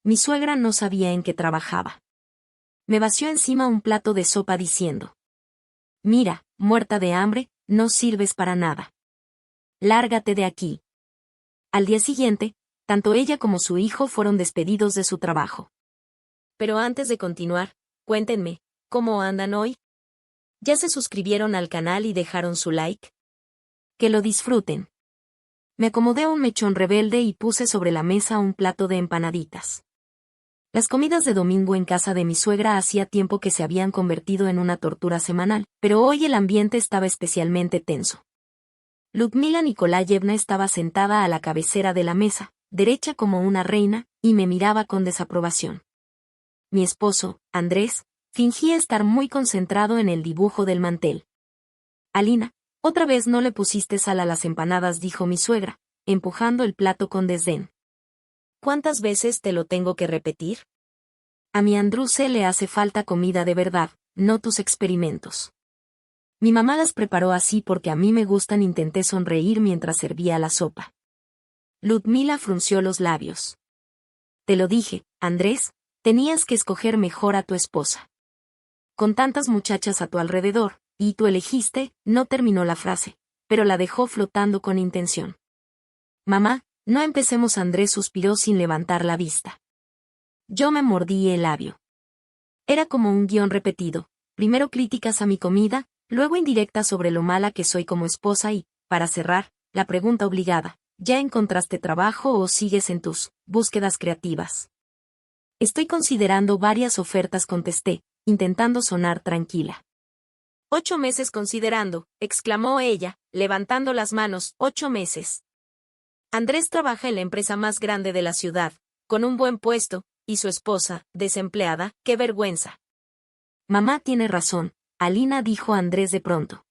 mi suegra no sabía en qué trabajaba. Me vació encima un plato de sopa diciendo: «Mira, muerta de hambre, no sirves para nada. Lárgate de aquí». Al día siguiente, tanto ella como su hijo fueron despedidos de su trabajo. Pero antes de continuar, cuéntenme, ¿cómo andan hoy? ¿Ya se suscribieron al canal y dejaron su like? Que lo disfruten. Me acomodé un mechón rebelde y puse sobre la mesa un plato de empanaditas. Las comidas de domingo en casa de mi suegra hacía tiempo que se habían convertido en una tortura semanal, pero hoy el ambiente estaba especialmente tenso. Ludmila Nikolayevna estaba sentada a la cabecera de la mesa, derecha como una reina, y me miraba con desaprobación. Mi esposo, Andrés, fingía estar muy concentrado en el dibujo del mantel. «Alina, otra vez no le pusiste sal a las empanadas», dijo mi suegra, empujando el plato con desdén. «¿Cuántas veces te lo tengo que repetir? A mi Andruse le hace falta comida de verdad, no tus experimentos». Mi mamá las preparó así porque a mí me gustan. Intenté sonreír mientras servía la sopa. Ludmila frunció los labios. «Te lo dije, Andrés, tenías que escoger mejor a tu esposa. Con tantas muchachas a tu alrededor, y tú elegiste», no terminó la frase, pero la dejó flotando con intención. «Mamá, no empecemos». Andrés suspiró sin levantar la vista. Yo me mordí el labio. Era como un guión repetido, primero críticas a mi comida, luego indirectas sobre lo mala que soy como esposa y, para cerrar, la pregunta obligada: ¿ya encontraste trabajo o sigues en tus búsquedas creativas? Estoy considerando varias ofertas, contesté, intentando sonar tranquila. 8 meses considerando, exclamó ella, levantando las manos. 8 meses. Andrés trabaja en la empresa más grande de la ciudad, con un buen puesto, y su esposa, desempleada. ¡Qué vergüenza! Mamá tiene razón, Alina, dijo Andrés de pronto.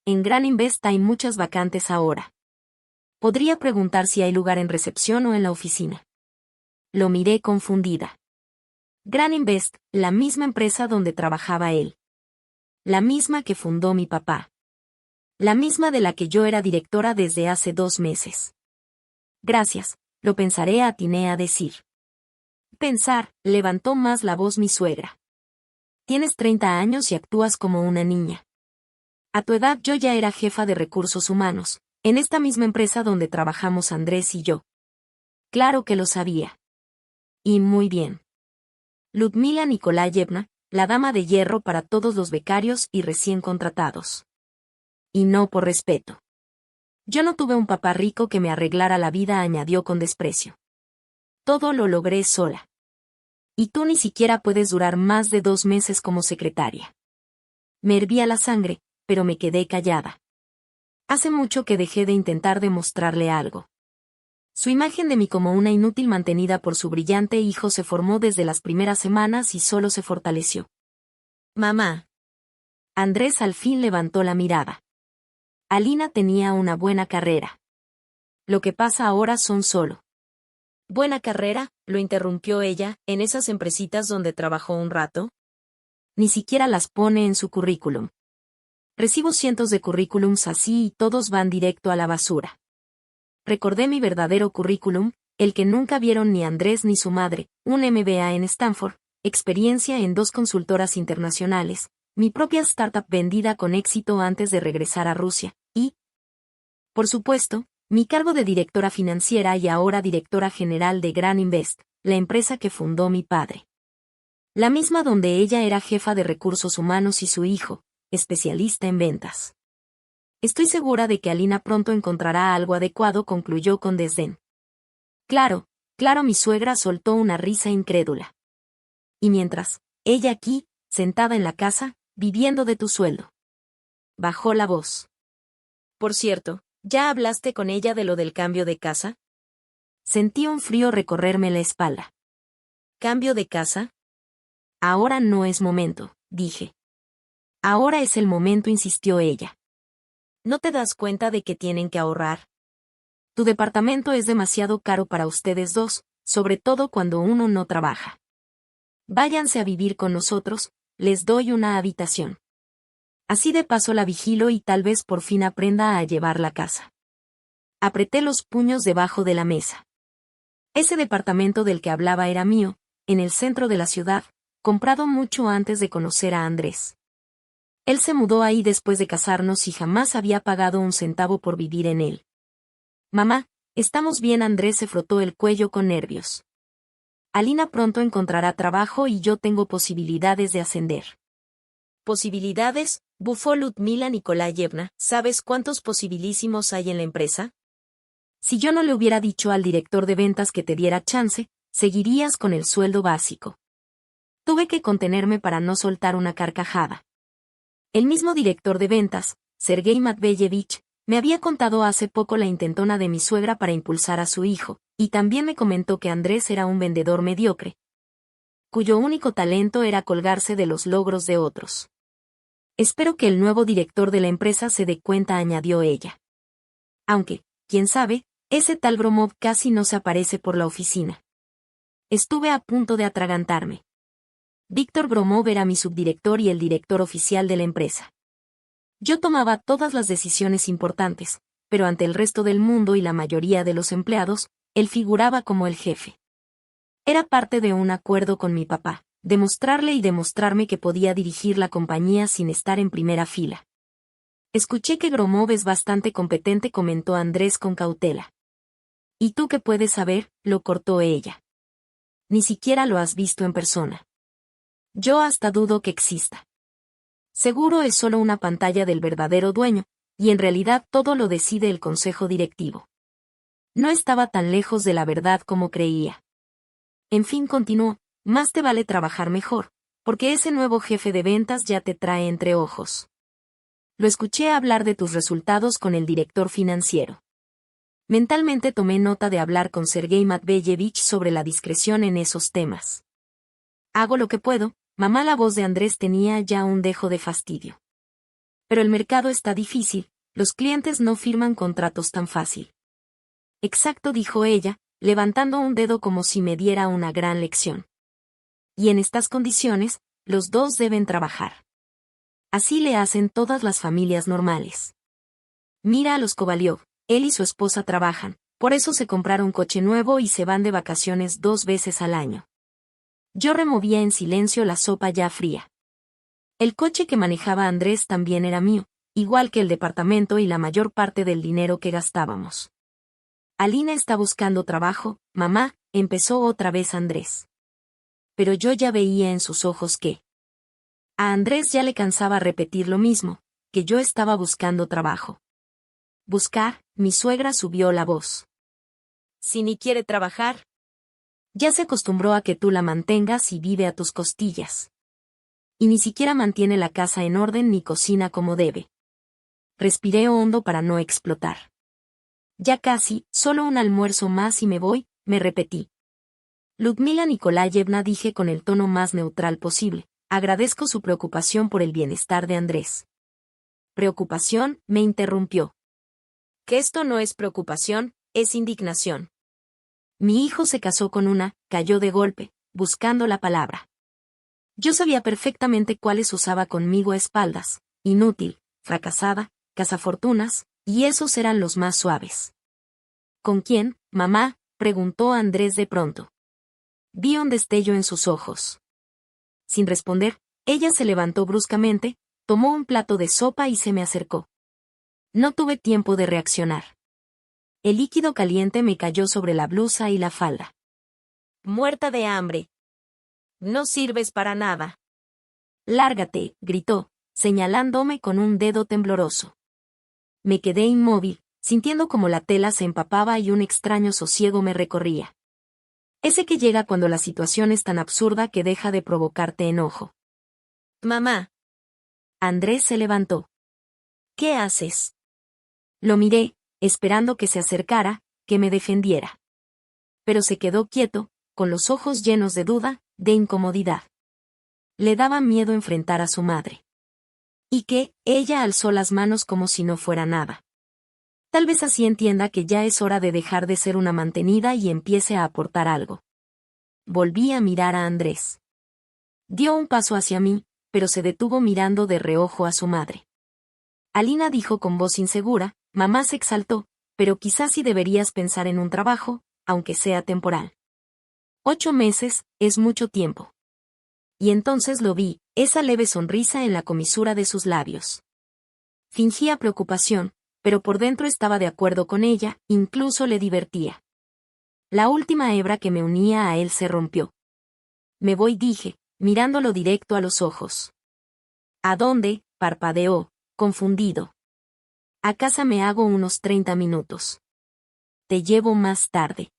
En Gran Invest hay muchas vacantes ahora. Podría preguntar si hay lugar en recepción o en la oficina. Lo miré confundida. Gran Invest, la misma empresa donde trabajaba él. La misma que fundó mi papá. La misma de la que yo era directora desde hace 2 meses. Gracias, lo pensaré, atiné a decir. Pensar, levantó más la voz mi suegra. Tienes 30 años y actúas como una niña. A tu edad yo ya era jefa de recursos humanos, en esta misma empresa donde trabajamos Andrés y yo. Claro que lo sabía. Y muy bien. Ludmila Nikolayevna, la dama de hierro para todos los becarios y recién contratados. Y no por respeto. Yo no tuve un papá rico que me arreglara la vida, añadió con desprecio. Todo lo logré sola. Y tú ni siquiera puedes durar más de 2 meses como secretaria. Me hervía la sangre, pero me quedé callada. Hace mucho que dejé de intentar demostrarle algo. Su imagen de mí como una inútil mantenida por su brillante hijo se formó desde las primeras semanas y solo se fortaleció. Mamá. Andrés al fin levantó la mirada. Alina tenía una buena carrera. Lo que pasa ahora son solo. ¿Buena carrera?, lo interrumpió ella, ¿en esas empresitas donde trabajó un rato? Ni siquiera las pone en su currículum. Recibo cientos de currículums así y todos van directo a la basura. Recordé mi verdadero currículum, el que nunca vieron ni Andrés ni su madre: un MBA en Stanford, experiencia en 2 consultoras internacionales, mi propia startup vendida con éxito antes de regresar a Rusia, y, por supuesto, mi cargo de directora financiera y ahora directora general de Gran Invest, la empresa que fundó mi padre. La misma donde ella era jefa de recursos humanos y su hijo, especialista en ventas. Estoy segura de que Alina pronto encontrará algo adecuado, concluyó con desdén. Claro, claro, mi suegra soltó una risa incrédula. Y mientras, ella aquí, sentada en la casa, viviendo de tu sueldo. Bajó la voz. Por cierto, ¿ya hablaste con ella de lo del cambio de casa? Sentí un frío recorrerme la espalda. ¿Cambio de casa? Ahora no es momento, dije. Ahora es el momento, insistió ella. ¿No te das cuenta de que tienen que ahorrar? Tu departamento es demasiado caro para ustedes dos, sobre todo cuando uno no trabaja. Váyanse a vivir con nosotros, les doy una habitación. Así de paso la vigilo y tal vez por fin aprenda a llevar la casa. Apreté los puños debajo de la mesa. Ese departamento del que hablaba era mío, en el centro de la ciudad, comprado mucho antes de conocer a Andrés. Él se mudó ahí después de casarnos y jamás había pagado un centavo por vivir en él. Mamá, estamos bien. Andrés se frotó el cuello con nervios. Alina pronto encontrará trabajo y yo tengo posibilidades de ascender. ¿Posibilidades? Bufó Ludmila Nikolayevna. ¿Sabes cuántos posibilísimos hay en la empresa? Si yo no le hubiera dicho al director de ventas que te diera chance, seguirías con el sueldo básico. Tuve que contenerme para no soltar una carcajada. El mismo director de ventas, Sergei Matveyevich, me había contado hace poco la intentona de mi suegra para impulsar a su hijo, y también me comentó que Andrés era un vendedor mediocre, cuyo único talento era colgarse de los logros de otros. Espero que el nuevo director de la empresa se dé cuenta, añadió ella. Aunque, quién sabe, ese tal Gromov casi no se aparece por la oficina. Estuve a punto de atragantarme. Víctor Gromov era mi subdirector y el director oficial de la empresa. Yo tomaba todas las decisiones importantes, pero ante el resto del mundo y la mayoría de los empleados, él figuraba como el jefe. Era parte de un acuerdo con mi papá, demostrarle y demostrarme que podía dirigir la compañía sin estar en primera fila. Escuché que Gromov es bastante competente, comentó Andrés con cautela. ¿Y tú qué puedes saber?, lo cortó ella. Ni siquiera lo has visto en persona. Yo hasta dudo que exista. Seguro es solo una pantalla del verdadero dueño, y en realidad todo lo decide el consejo directivo. No estaba tan lejos de la verdad como creía. En fin, continuó, más te vale trabajar mejor, porque ese nuevo jefe de ventas ya te trae entre ojos. Lo escuché hablar de tus resultados con el director financiero. Mentalmente tomé nota de hablar con Sergei Matveyevich sobre la discreción en esos temas. Hago lo que puedo, mamá. La voz de Andrés tenía ya un dejo de fastidio. Pero el mercado está difícil, los clientes no firman contratos tan fácil. Exacto, dijo ella, levantando un dedo como si me diera una gran lección. Y en estas condiciones, los dos deben trabajar. Así le hacen todas las familias normales. Mira a los Kovalyov, él y su esposa trabajan, por eso se compraron un coche nuevo y se van de vacaciones 2 veces al año. Yo removía en silencio la sopa ya fría. El coche que manejaba Andrés también era mío, igual que el departamento y la mayor parte del dinero que gastábamos. Alina está buscando trabajo, mamá, empezó otra vez Andrés. Pero yo ya veía en sus ojos que a Andrés ya le cansaba repetir lo mismo, que yo estaba buscando trabajo. Buscar, mi suegra subió la voz. Si ni quiere trabajar. Ya se acostumbró a que tú la mantengas y vive a tus costillas. Y ni siquiera mantiene la casa en orden ni cocina como debe. Respiré hondo para no explotar. Ya casi, solo un almuerzo más y me voy, me repetí. Ludmila Nikolayevna, dije con el tono más neutral posible, agradezco su preocupación por el bienestar de Andrés. ¿Preocupación?, me interrumpió. Que esto no es preocupación, es indignación. Mi hijo se casó con una, cayó de golpe, buscando la palabra. Yo sabía perfectamente cuáles usaba conmigo a espaldas, inútil, fracasada, cazafortunas, y esos eran los más suaves. ¿Con quién, mamá?, preguntó Andrés de pronto. Vi un destello en sus ojos. Sin responder, ella se levantó bruscamente, tomó un plato de sopa y se me acercó. No tuve tiempo de reaccionar. El líquido caliente me cayó sobre la blusa y la falda. Muerta de hambre. No sirves para nada. Lárgate, gritó, señalándome con un dedo tembloroso. Me quedé inmóvil, sintiendo como la tela se empapaba y un extraño sosiego me recorría. Ese que llega cuando la situación es tan absurda que deja de provocarte enojo. Mamá. Andrés se levantó. ¿Qué haces? Lo miré, esperando que se acercara, que me defendiera. Pero se quedó quieto, con los ojos llenos de duda, de incomodidad. Le daba miedo enfrentar a su madre. Y que, ella alzó las manos como si no fuera nada. Tal vez así entienda que ya es hora de dejar de ser una mantenida y empiece a aportar algo. Volví a mirar a Andrés. Dio un paso hacia mí, pero se detuvo mirando de reojo a su madre. Alina dijo con voz insegura, mamá se exaltó, pero quizás si deberías pensar en un trabajo, aunque sea temporal. 8 meses, es mucho tiempo. Y entonces lo vi, esa leve sonrisa en la comisura de sus labios. Fingía preocupación, pero por dentro estaba de acuerdo con ella, incluso le divertía. La última hebra que me unía a él se rompió. Me voy, dije, mirándolo directo a los ojos. ¿A dónde?, parpadeó, confundido. A casa me hago unos 30 minutos. Te llevo más tarde.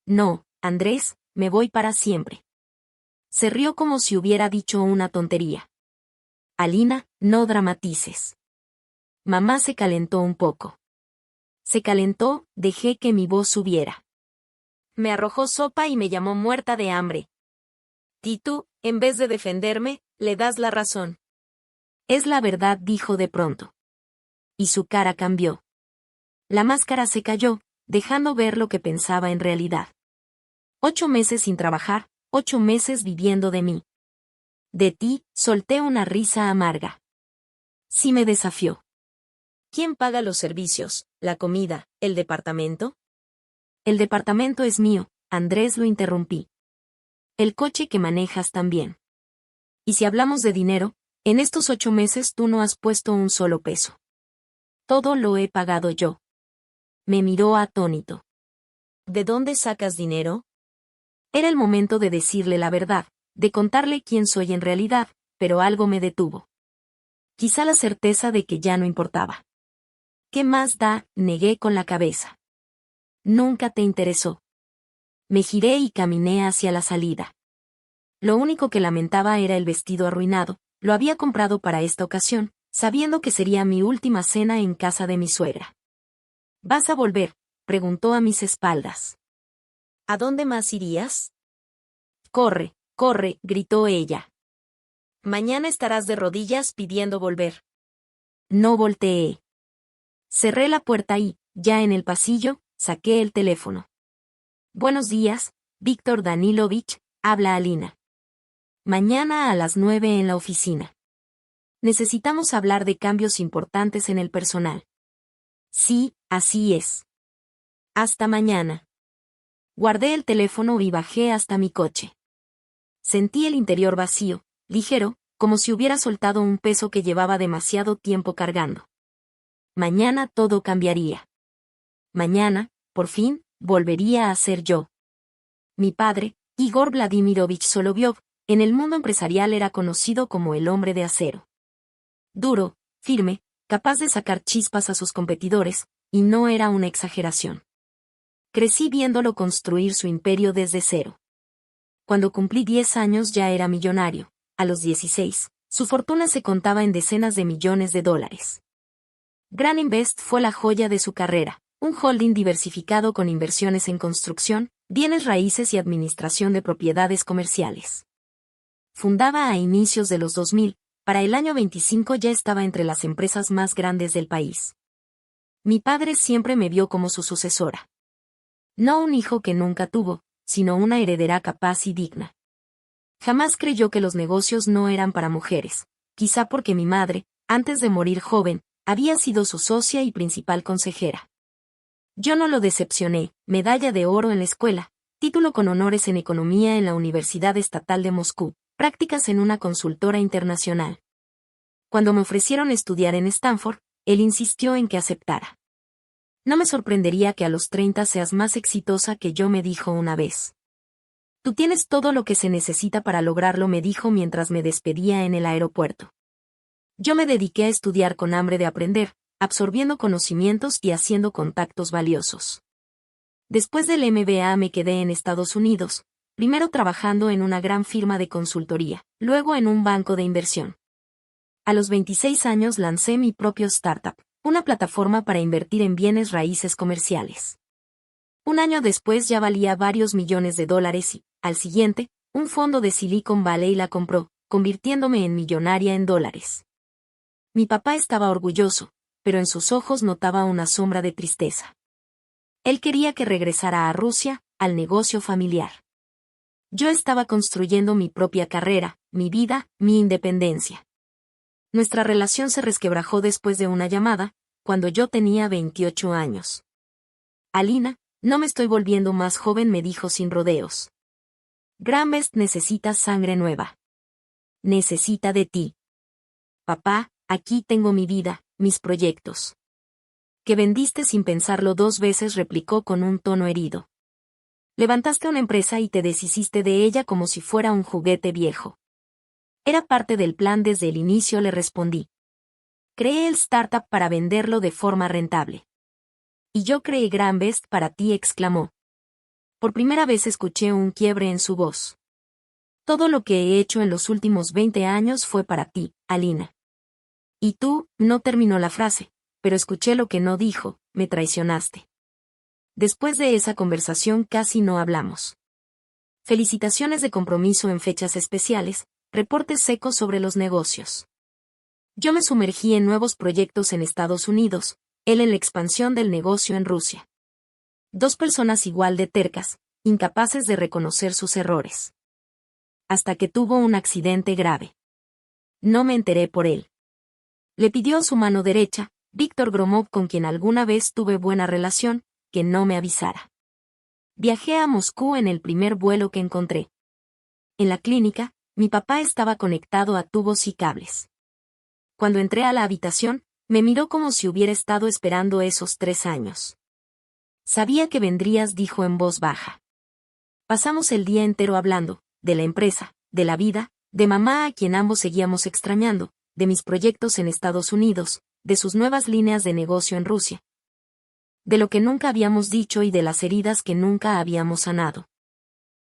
No, Andrés, me voy para siempre. Se rió como si hubiera dicho una tontería. Alina, no dramatices. Mamá se calentó un poco. Se calentó, dejé que mi voz subiera. Me arrojó sopa y me llamó muerta de hambre. Y tú, en vez de defenderme, le das la razón. Es la verdad, dijo de pronto. Y su cara cambió. La máscara se cayó, dejando ver lo que pensaba en realidad. 8 meses sin trabajar, 8 meses viviendo de mí. De ti, solté una risa amarga. Sí, me desafió. ¿Quién paga los servicios, la comida, el departamento? El departamento es mío, Andrés, lo interrumpí. El coche que manejas también. Y si hablamos de dinero, en estos 8 meses tú no has puesto un solo peso. Todo lo he pagado yo. Me miró atónito. ¿De dónde sacas dinero? Era el momento de decirle la verdad, de contarle quién soy en realidad, pero algo me detuvo. Quizá la certeza de que ya no importaba. ¿Qué más da?, negué con la cabeza. Nunca te interesó. Me giré y caminé hacia la salida. Lo único que lamentaba era el vestido arruinado, lo había comprado para esta ocasión, sabiendo que sería mi última cena en casa de mi suegra. ¿Vas a volver?, preguntó a mis espaldas. ¿A dónde más irías? Corre, corre, gritó ella. Mañana estarás de rodillas pidiendo volver. No volteé. Cerré la puerta y, ya en el pasillo, saqué el teléfono. Buenos días, Víctor Danilovich, habla Alina. Mañana a las 9 en la oficina. Necesitamos hablar de cambios importantes en el personal. Sí, así es. Hasta mañana. Guardé el teléfono y bajé hasta mi coche. Sentí el interior vacío, ligero, como si hubiera soltado un peso que llevaba demasiado tiempo cargando. Mañana todo cambiaría. Mañana, por fin, volvería a ser yo. Mi padre, Igor Vladimirovich Soloviov, en el mundo empresarial era conocido como el hombre de acero. Duro, firme, capaz de sacar chispas a sus competidores, y no era una exageración. Crecí viéndolo construir su imperio desde cero. Cuando cumplí 10 años ya era millonario. A los 16, su fortuna se contaba en decenas de millones de dólares. Gran Invest fue la joya de su carrera, un holding diversificado con inversiones en construcción, bienes raíces y administración de propiedades comerciales. Fundada a inicios de los 2000, para el año 25 ya estaba entre las empresas más grandes del país. Mi padre siempre me vio como su sucesora. No un hijo que nunca tuvo, sino una heredera capaz y digna. Jamás creyó que los negocios no eran para mujeres, quizá porque mi madre, antes de morir joven, había sido su socia y principal consejera. Yo no lo decepcioné, medalla de oro en la escuela, título con honores en economía en la Universidad Estatal de Moscú, prácticas en una consultora internacional. Cuando me ofrecieron estudiar en Stanford, él insistió en que aceptara. No me sorprendería que a los 30 seas más exitosa que yo, me dijo una vez. Tú tienes todo lo que se necesita para lograrlo, me dijo mientras me despedía en el aeropuerto. Yo me dediqué a estudiar con hambre de aprender, absorbiendo conocimientos y haciendo contactos valiosos. Después del MBA me quedé en Estados Unidos, primero trabajando en una gran firma de consultoría, luego en un banco de inversión. A los 26 años lancé mi propio startup, una plataforma para invertir en bienes raíces comerciales. Un año después ya valía varios millones de dólares y, al siguiente, un fondo de Silicon Valley la compró, convirtiéndome en millonaria en dólares. Mi papá estaba orgulloso, pero en sus ojos notaba una sombra de tristeza. Él quería que regresara a Rusia, al negocio familiar. Yo estaba construyendo mi propia carrera, mi vida, mi independencia. Nuestra relación se resquebrajó después de una llamada, cuando yo tenía 28 años. Alina, No me estoy volviendo más joven, me dijo sin rodeos. Granvest necesita sangre nueva. Necesita de ti. Papá, aquí tengo mi vida, mis proyectos. Que vendiste sin pensarlo 2 veces, replicó con un tono herido. Levantaste una empresa y te deshiciste de ella como si fuera un juguete viejo. Era parte del plan desde el inicio, le respondí. Creé el startup para venderlo de forma rentable. Y yo creé Granvest para ti, exclamó. Por primera vez escuché un quiebre en su voz. Todo lo que he hecho en los últimos 20 años fue para ti, Alina. Y tú, no terminó la frase, pero escuché lo que no dijo, me traicionaste. Después de esa conversación casi no hablamos. Felicitaciones de compromiso en fechas especiales, reportes secos sobre los negocios. Yo me sumergí en nuevos proyectos en Estados Unidos, él en la expansión del negocio en Rusia. 2 personas igual de tercas, incapaces de reconocer sus errores. Hasta que tuvo un accidente grave. No me enteré por él. Le pidió a su mano derecha, Víctor Gromov, con quien alguna vez tuve buena relación, que no me avisara. Viajé a Moscú en el primer vuelo que encontré. En la clínica, mi papá estaba conectado a tubos y cables. Cuando entré a la habitación, me miró como si hubiera estado esperando esos 3 años. Sabía que vendrías, dijo en voz baja. Pasamos el día entero hablando, de la empresa, de la vida, de mamá a quien ambos seguíamos extrañando, de mis proyectos en Estados Unidos, de sus nuevas líneas de negocio en Rusia. De lo que nunca habíamos dicho y de las heridas que nunca habíamos sanado.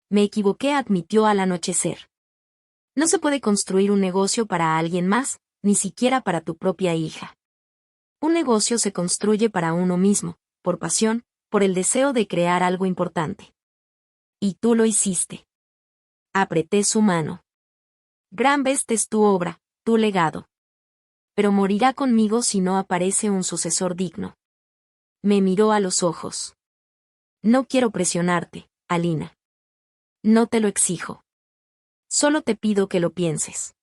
Me equivoqué, admitió al anochecer. No se puede construir un negocio para alguien más, ni siquiera para tu propia hija. Un negocio se construye para uno mismo, por pasión, por el deseo de crear algo importante. Y tú lo hiciste. Apreté su mano. Granvest es tu obra, tu legado. Pero morirá conmigo si no aparece un sucesor digno. Me miró a los ojos. No quiero presionarte, Alina. No te lo exijo. Solo te pido que lo pienses.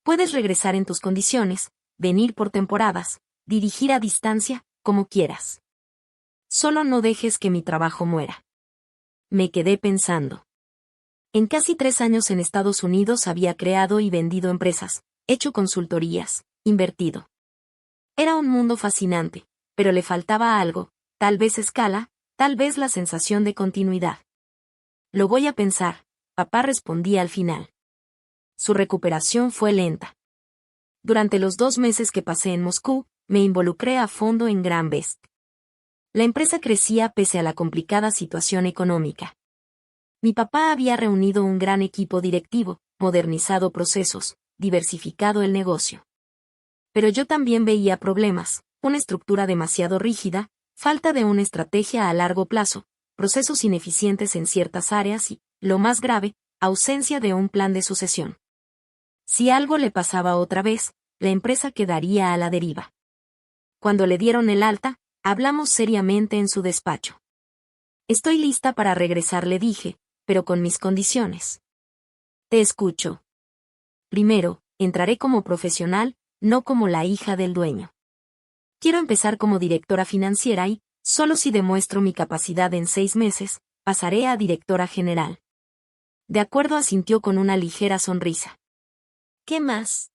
Puedes regresar en tus condiciones, venir por temporadas, dirigir a distancia, como quieras. Solo no dejes que mi trabajo muera. Me quedé pensando. En casi 3 años en Estados Unidos había creado y vendido empresas, hecho consultorías, invertido. Era un mundo fascinante, pero le faltaba algo, tal vez escala, tal vez la sensación de continuidad. Lo voy a pensar, papá respondía al final. Su recuperación fue lenta. Durante los 2 meses que pasé en Moscú, me involucré a fondo en Granvest. La empresa crecía pese a la complicada situación económica. Mi papá había reunido un gran equipo directivo, modernizado procesos, diversificado el negocio. Pero yo también veía problemas, una estructura demasiado rígida, falta de una estrategia a largo plazo, procesos ineficientes en ciertas áreas y, lo más grave, ausencia de un plan de sucesión. Si algo le pasaba otra vez, la empresa quedaría a la deriva. Cuando le dieron el alta, hablamos seriamente en su despacho. Estoy lista para regresar, le dije, pero con mis condiciones. Te escucho. Primero, entraré como profesional, no como la hija del dueño. Quiero empezar como directora financiera y, solo si demuestro mi capacidad en 6 meses, pasaré a directora general. De acuerdo, asintió con una ligera sonrisa. ¿Qué más?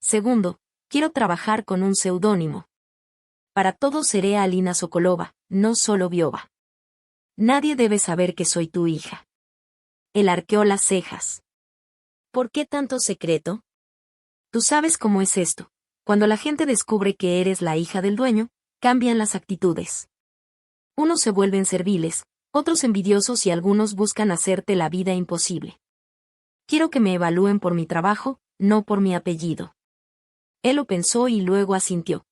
Segundo, quiero trabajar con un seudónimo. Para todos seré Alina Sokolova, no solo Biova. Nadie debe saber que soy tu hija. Él arqueó las cejas. ¿Por qué tanto secreto? Tú sabes cómo es esto. Cuando la gente descubre que eres la hija del dueño, cambian las actitudes. Unos se vuelven serviles, otros envidiosos y algunos buscan hacerte la vida imposible. Quiero que me evalúen por mi trabajo, no por mi apellido. Él lo pensó y luego asintió.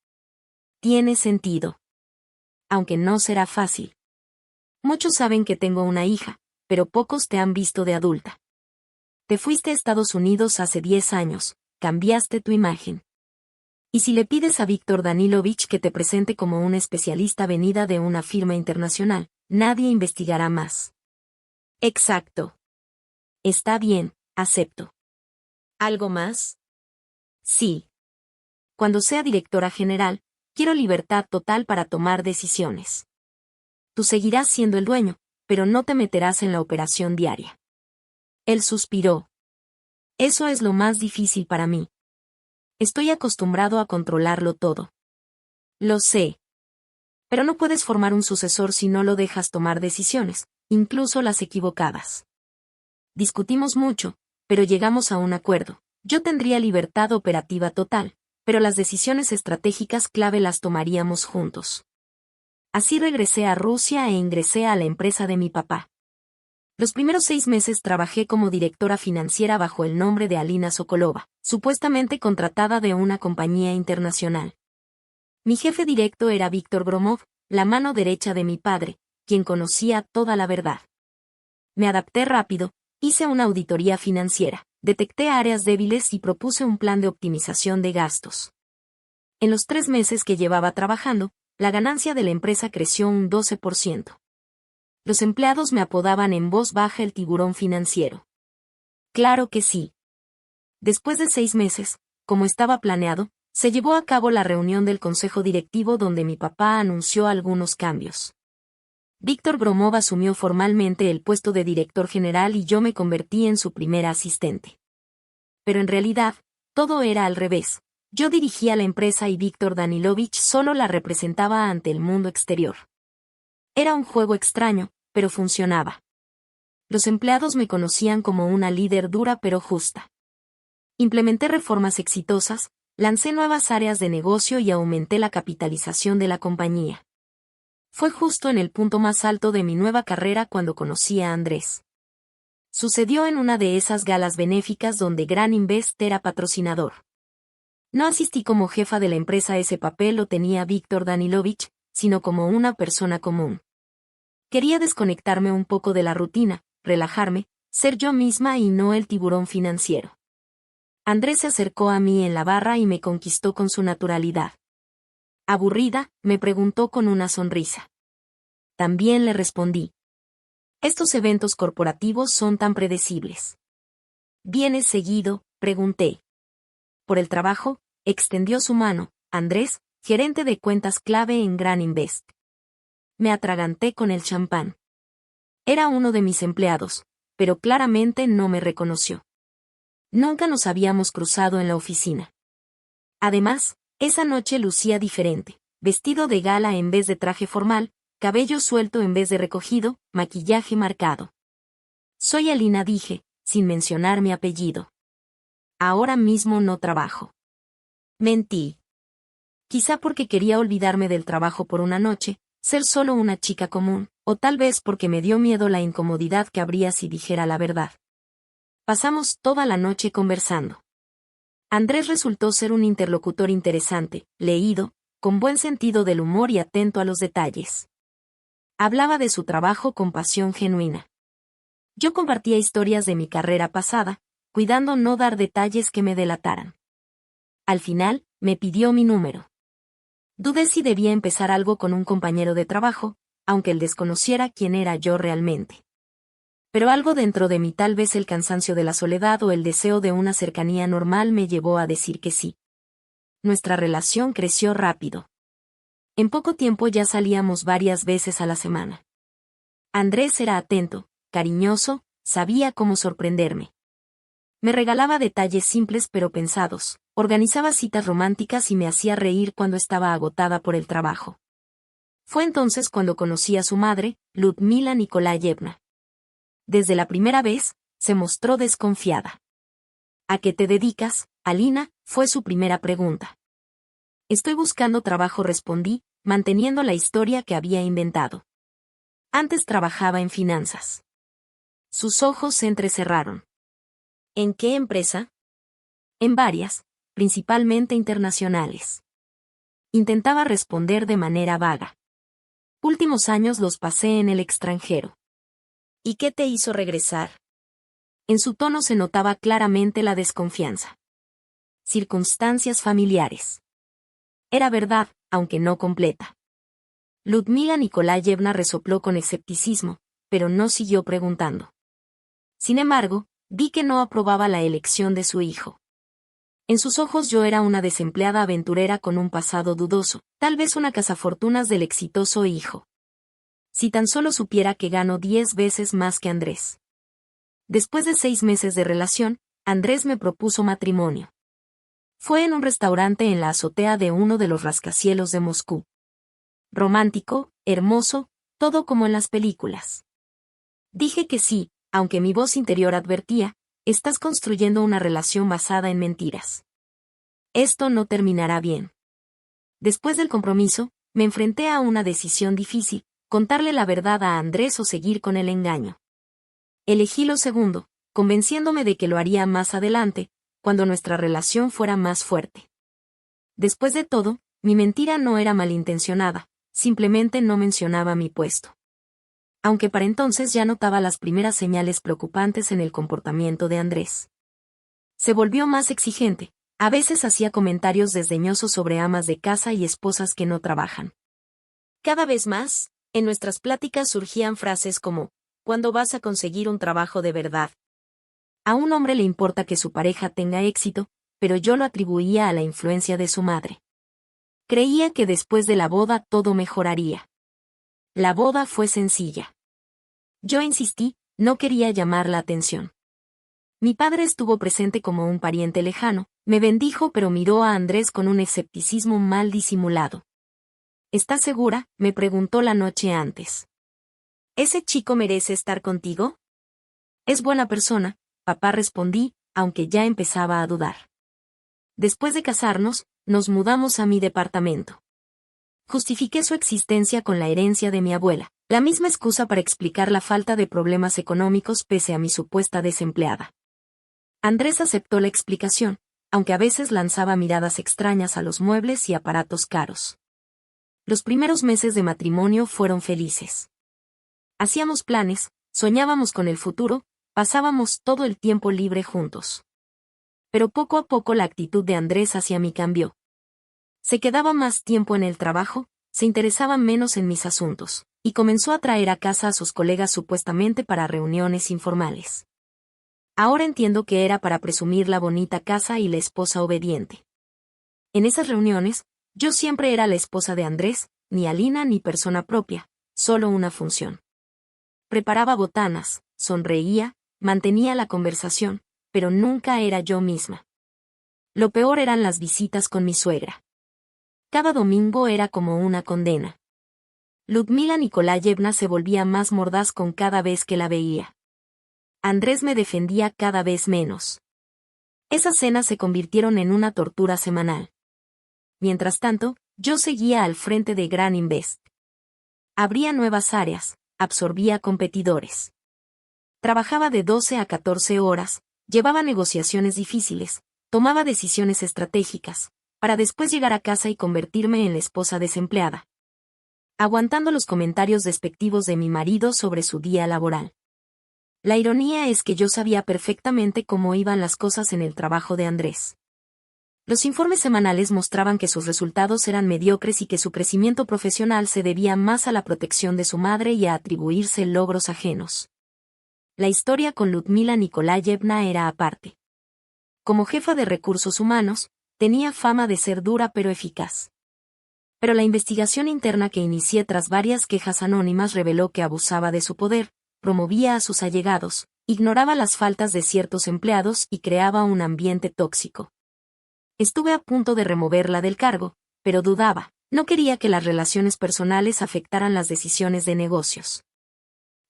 Tiene sentido. Aunque no será fácil. Muchos saben que tengo una hija, pero pocos te han visto de adulta. Te fuiste a Estados Unidos hace 10 años, cambiaste tu imagen. Y si le pides a Víctor Danilovich que te presente como una especialista venida de una firma internacional, nadie investigará más. Exacto. Está bien, acepto. ¿Algo más? Sí. Cuando sea directora general, quiero libertad total para tomar decisiones. tú seguirás siendo el dueño, pero no te meterás en la operación diaria. Él suspiró. Eso es lo más difícil para mí. Estoy acostumbrado a controlarlo todo. Lo sé. Pero no puedes formar un sucesor si no lo dejas tomar decisiones, incluso las equivocadas. Discutimos mucho, pero llegamos a un acuerdo. Yo tendría libertad operativa total, pero las decisiones estratégicas clave las tomaríamos juntos. Así regresé a Rusia e ingresé a la empresa de mi papá. Los primeros 6 meses trabajé como directora financiera bajo el nombre de Alina Sokolova, supuestamente contratada de una compañía internacional. Mi jefe directo era Víctor Gromov, la mano derecha de mi padre, quien conocía toda la verdad. Me adapté rápido, hice una auditoría financiera, detecté áreas débiles y propuse un plan de optimización de gastos. En los 3 meses que llevaba trabajando, la ganancia de la empresa creció un 12%. Los empleados me apodaban en voz baja el tiburón financiero. Claro que sí. Después de 6 meses, como estaba planeado, se llevó a cabo la reunión del consejo directivo donde mi papá anunció algunos cambios. Víctor Gromov asumió formalmente el puesto de director general y yo me convertí en su primera asistente. Pero en realidad, todo era al revés. Yo dirigía la empresa y Víctor Danilovich solo la representaba ante el mundo exterior. Era un juego extraño, pero funcionaba. Los empleados me conocían como una líder dura pero justa. Implementé reformas exitosas, lancé nuevas áreas de negocio y aumenté la capitalización de la compañía. Fue justo en el punto más alto de mi nueva carrera cuando conocí a Andrés. Sucedió en una de esas galas benéficas donde Gran Invest era patrocinador. No asistí como jefa de la empresa, ese papel lo tenía Víctor Danilovich, sino como una persona común. Quería desconectarme un poco de la rutina, relajarme, ser yo misma y no el tiburón financiero. Andrés se acercó a mí en la barra y me conquistó con su naturalidad. Aburrida, me preguntó con una sonrisa. También le respondí. Estos eventos corporativos son tan predecibles. ¿Vienes seguido?, pregunté. Por el trabajo, extendió su mano, Andrés, gerente de cuentas clave en Gran Invest. Me atraganté con el champán. Era uno de mis empleados, pero claramente no me reconoció. Nunca nos habíamos cruzado en la oficina. Además, esa noche lucía diferente, vestido de gala en vez de traje formal, cabello suelto en vez de recogido, maquillaje marcado. Soy Alina, dije, sin mencionar mi apellido. Ahora mismo no trabajo. Mentí. Quizá porque quería olvidarme del trabajo por una noche, ser solo una chica común, o tal vez porque me dio miedo la incomodidad que habría si dijera la verdad. Pasamos toda la noche conversando. Andrés resultó ser un interlocutor interesante, leído, con buen sentido del humor y atento a los detalles. Hablaba de su trabajo con pasión genuina. Yo compartía historias de mi carrera pasada, cuidando no dar detalles que me delataran. Al final, me pidió mi número. Dudé si debía empezar algo con un compañero de trabajo, aunque él desconociera quién era yo realmente. Pero algo dentro de mí, tal vez el cansancio de la soledad o el deseo de una cercanía normal, me llevó a decir que sí. Nuestra relación creció rápido. En poco tiempo ya salíamos varias veces a la semana. Andrés era atento, cariñoso, sabía cómo sorprenderme. Me regalaba detalles simples pero pensados, organizaba citas románticas y me hacía reír cuando estaba agotada por el trabajo. Fue entonces cuando conocí a su madre, Ludmila Nikolayevna. Desde la primera vez, se mostró desconfiada. ¿A qué te dedicas, Alina?, fue su primera pregunta. Estoy buscando trabajo, respondí, manteniendo la historia que había inventado. Antes trabajaba en finanzas. Sus ojos se entrecerraron. ¿En qué empresa? En varias, principalmente internacionales. Intentaba responder de manera vaga. Últimos años los pasé en el extranjero. ¿Y qué te hizo regresar? En su tono se notaba claramente la desconfianza. Circunstancias familiares. Era verdad, aunque no completa. Ludmila Nikolayevna resopló con escepticismo, pero no siguió preguntando. Sin embargo, vi que no aprobaba la elección de su hijo. En sus ojos yo era una desempleada aventurera con un pasado dudoso, tal vez una cazafortunas del exitoso hijo. Si tan solo supiera que gano 10 veces más que Andrés. Después de 6 meses de relación, Andrés me propuso matrimonio. Fue en un restaurante en la azotea de uno de los rascacielos de Moscú. Romántico, hermoso, todo como en las películas. Dije que sí, aunque mi voz interior advertía, estás construyendo una relación basada en mentiras. Esto no terminará bien. Después del compromiso, me enfrenté a una decisión difícil, contarle la verdad a Andrés o seguir con el engaño. Elegí lo segundo, convenciéndome de que lo haría más adelante, cuando nuestra relación fuera más fuerte. Después de todo, mi mentira no era malintencionada, simplemente no mencionaba mi puesto. Aunque para entonces ya notaba las primeras señales preocupantes en el comportamiento de Andrés. Se volvió más exigente, a veces hacía comentarios desdeñosos sobre amas de casa y esposas que no trabajan. Cada vez más, en nuestras pláticas surgían frases como, ¿cuándo vas a conseguir un trabajo de verdad? A un hombre le importa que su pareja tenga éxito, pero yo lo atribuía a la influencia de su madre. Creía que después de la boda todo mejoraría. La boda fue sencilla. Yo insistí, no quería llamar la atención. Mi padre estuvo presente como un pariente lejano, me bendijo pero miró a Andrés con un escepticismo mal disimulado. ¿Estás segura?, me preguntó la noche antes. ¿Ese chico merece estar contigo? Es buena persona, papá, respondí, aunque ya empezaba a dudar. Después de casarnos, nos mudamos a mi departamento. Justifiqué su existencia con la herencia de mi abuela, la misma excusa para explicar la falta de problemas económicos pese a mi supuesta desempleada. Andrés aceptó la explicación, aunque a veces lanzaba miradas extrañas a los muebles y aparatos caros. Los primeros meses de matrimonio fueron felices. Hacíamos planes, soñábamos con el futuro, pasábamos todo el tiempo libre juntos. Pero poco a poco la actitud de Andrés hacia mí cambió. Se quedaba más tiempo en el trabajo, se interesaba menos en mis asuntos, y comenzó a traer a casa a sus colegas supuestamente para reuniones informales. Ahora entiendo que era para presumir la bonita casa y la esposa obediente. En esas reuniones, yo siempre era la esposa de Andrés, ni Alina ni persona propia, solo una función. Preparaba botanas, sonreía, mantenía la conversación, pero nunca era yo misma. Lo peor eran las visitas con mi suegra. Cada domingo era como una condena. Ludmila Nikolayevna se volvía más mordaz con cada vez que la veía. Andrés me defendía cada vez menos. Esas cenas se convirtieron en una tortura semanal. Mientras tanto, yo seguía al frente de Gran Invest. Abría nuevas áreas, absorbía competidores. Trabajaba de 12 a 14 horas, llevaba negociaciones difíciles, tomaba decisiones estratégicas, para después llegar a casa y convertirme en la esposa desempleada. Aguantando los comentarios despectivos de mi marido sobre su día laboral. La ironía es que yo sabía perfectamente cómo iban las cosas en el trabajo de Andrés. Los informes semanales mostraban que sus resultados eran mediocres y que su crecimiento profesional se debía más a la protección de su madre y a atribuirse logros ajenos. La historia con Ludmila Nikolayevna era aparte. Como jefa de recursos humanos, tenía fama de ser dura pero eficaz. Pero la investigación interna que inicié tras varias quejas anónimas reveló que abusaba de su poder, promovía a sus allegados, ignoraba las faltas de ciertos empleados y creaba un ambiente tóxico. Estuve a punto de removerla del cargo, pero dudaba, no quería que las relaciones personales afectaran las decisiones de negocios.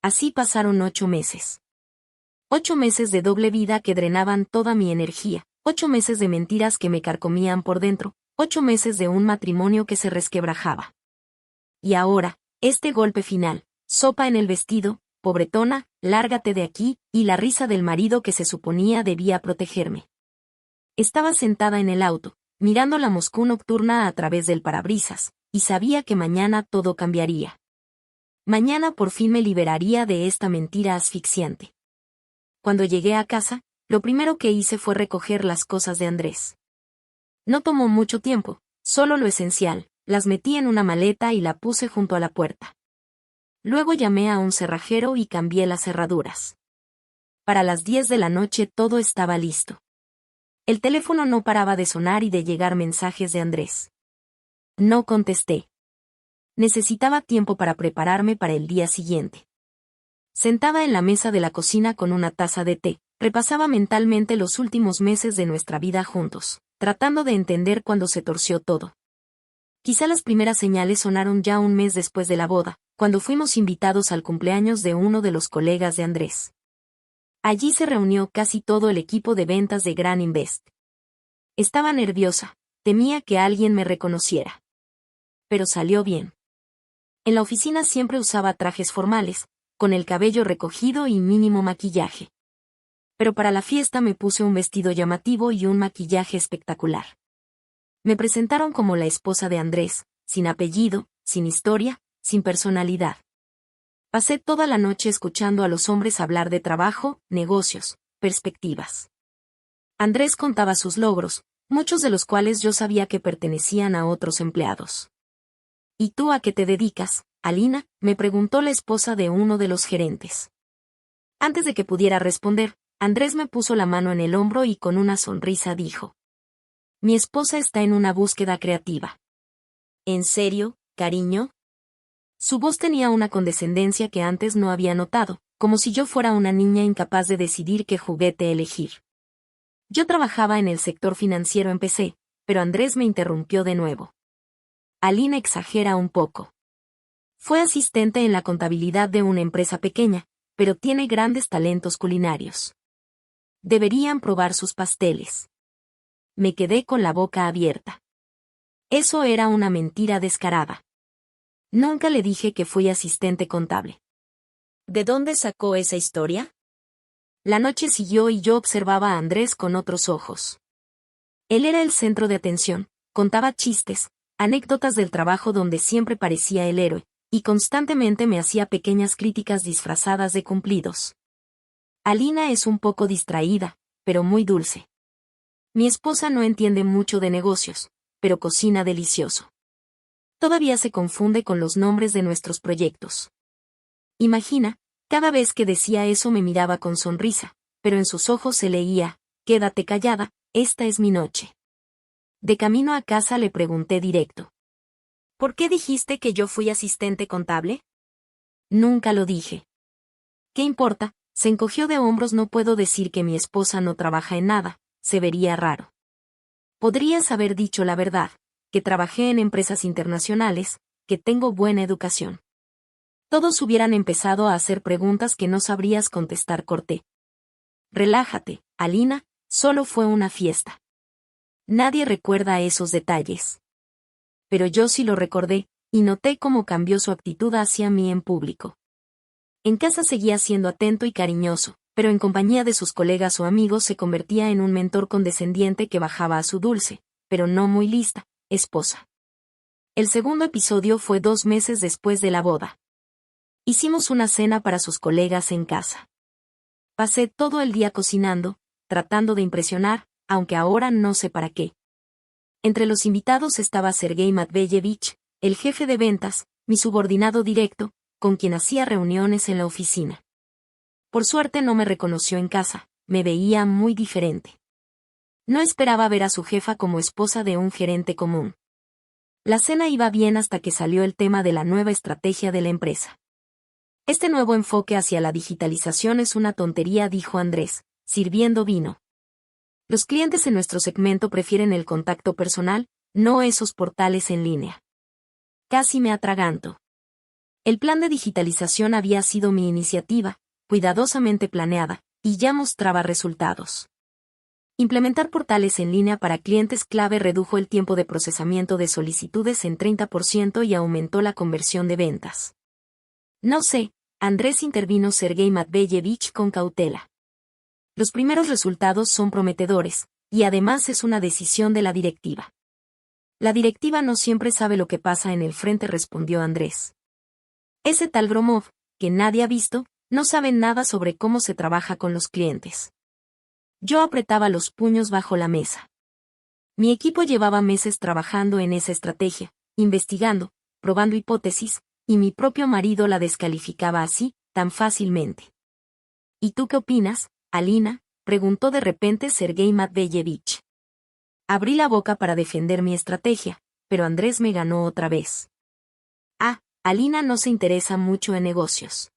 Así pasaron 8 meses. 8 meses de doble vida que drenaban toda mi energía, 8 meses de mentiras que me carcomían por dentro, 8 meses de un matrimonio que se resquebrajaba. Y ahora, este golpe final, sopa en el vestido, pobretona, lárgate de aquí, y la risa del marido que se suponía debía protegerme. Estaba sentada en el auto, mirando la Moscú nocturna a través del parabrisas, y sabía que mañana todo cambiaría. Mañana por fin me liberaría de esta mentira asfixiante. Cuando llegué a casa, lo primero que hice fue recoger las cosas de Andrés. No tomó mucho tiempo, solo lo esencial, las metí en una maleta y la puse junto a la puerta. Luego llamé a un cerrajero y cambié las cerraduras. Para las 10 de la noche todo estaba listo. El teléfono no paraba de sonar y de llegar mensajes de Andrés. No contesté. Necesitaba tiempo para prepararme para el día siguiente. Sentada en la mesa de la cocina con una taza de té, repasaba mentalmente los últimos meses de nuestra vida juntos, tratando de entender cuándo se torció todo. Quizá las primeras señales sonaron ya un mes después de la boda, cuando fuimos invitados al cumpleaños de uno de los colegas de Andrés. Allí se reunió casi todo el equipo de ventas de Gran Invest. Estaba nerviosa, temía que alguien me reconociera. Pero salió bien. En la oficina siempre usaba trajes formales, con el cabello recogido y mínimo maquillaje. Pero para la fiesta me puse un vestido llamativo y un maquillaje espectacular. Me presentaron como la esposa de Andrés, sin apellido, sin historia, sin personalidad. Pasé toda la noche escuchando a los hombres hablar de trabajo, negocios, perspectivas. Andrés contaba sus logros, muchos de los cuales yo sabía que pertenecían a otros empleados. ¿Y tú a qué te dedicas, Alina?, me preguntó la esposa de uno de los gerentes. Antes de que pudiera responder, Andrés me puso la mano en el hombro y con una sonrisa dijo: Mi esposa está en una búsqueda creativa. ¿En serio, cariño? Su voz tenía una condescendencia que antes no había notado, como si yo fuera una niña incapaz de decidir qué juguete elegir. Yo trabajaba en el sector financiero, empecé, pero Andrés me interrumpió de nuevo. Alina exagera un poco. Fue asistente en la contabilidad de una empresa pequeña, pero tiene grandes talentos culinarios. Deberían probar sus pasteles. Me quedé con la boca abierta. Eso era una mentira descarada. Nunca le dije que fui asistente contable. ¿De dónde sacó esa historia? La noche siguió y yo observaba a Andrés con otros ojos. Él era el centro de atención, contaba chistes, anécdotas del trabajo donde siempre parecía el héroe, y constantemente me hacía pequeñas críticas disfrazadas de cumplidos. Alina es un poco distraída, pero muy dulce. Mi esposa no entiende mucho de negocios, pero cocina delicioso. Todavía se confunde con los nombres de nuestros proyectos. Imagina, cada vez que decía eso me miraba con sonrisa, pero en sus ojos se leía: quédate callada, esta es mi noche. De camino a casa le pregunté directo: ¿por qué dijiste que yo fui asistente contable? Nunca lo dije. ¿Qué importa? Se encogió de hombros. No puedo decir que mi esposa no trabaja en nada, se vería raro. Podrías haber dicho la verdad, que trabajé en empresas internacionales, que tengo buena educación. Todos hubieran empezado a hacer preguntas que no sabrías contestar. Corté. Relájate, Alina, solo fue una fiesta. Nadie recuerda esos detalles. Pero yo sí lo recordé, y noté cómo cambió su actitud hacia mí en público. En casa seguía siendo atento y cariñoso, pero en compañía de sus colegas o amigos se convertía en un mentor condescendiente que bajaba a su dulce, pero no muy lista, esposa. El segundo episodio fue 2 meses después de la boda. Hicimos una cena para sus colegas en casa. Pasé todo el día cocinando, tratando de impresionar, aunque ahora no sé para qué. Entre los invitados estaba Sergei Matveevich, el jefe de ventas, mi subordinado directo, con quien hacía reuniones en la oficina. Por suerte no me reconoció en casa, me veía muy diferente. No esperaba ver a su jefa como esposa de un gerente común. La cena iba bien hasta que salió el tema de la nueva estrategia de la empresa. Este nuevo enfoque hacia la digitalización es una tontería, dijo Andrés, sirviendo vino. Los clientes en nuestro segmento prefieren el contacto personal, no esos portales en línea. Casi me atraganto. El plan de digitalización había sido mi iniciativa, cuidadosamente planeada, y ya mostraba resultados. Implementar portales en línea para clientes clave redujo el tiempo de procesamiento de solicitudes en 30% y aumentó la conversión de ventas. No sé, Andrés, intervino Sergei Matveevich con cautela. Los primeros resultados son prometedores, y además es una decisión de la directiva. La directiva no siempre sabe lo que pasa en el frente, respondió Andrés. Ese tal Gromov, que nadie ha visto, no sabe nada sobre cómo se trabaja con los clientes. Yo apretaba los puños bajo la mesa. Mi equipo llevaba meses trabajando en esa estrategia, investigando, probando hipótesis, y mi propio marido la descalificaba así, tan fácilmente. ¿Y tú qué opinas, Alina?, preguntó de repente Sergei Matveevich. Abrí la boca para defender mi estrategia, pero Andrés me ganó otra vez. Alina no se interesa mucho en negocios.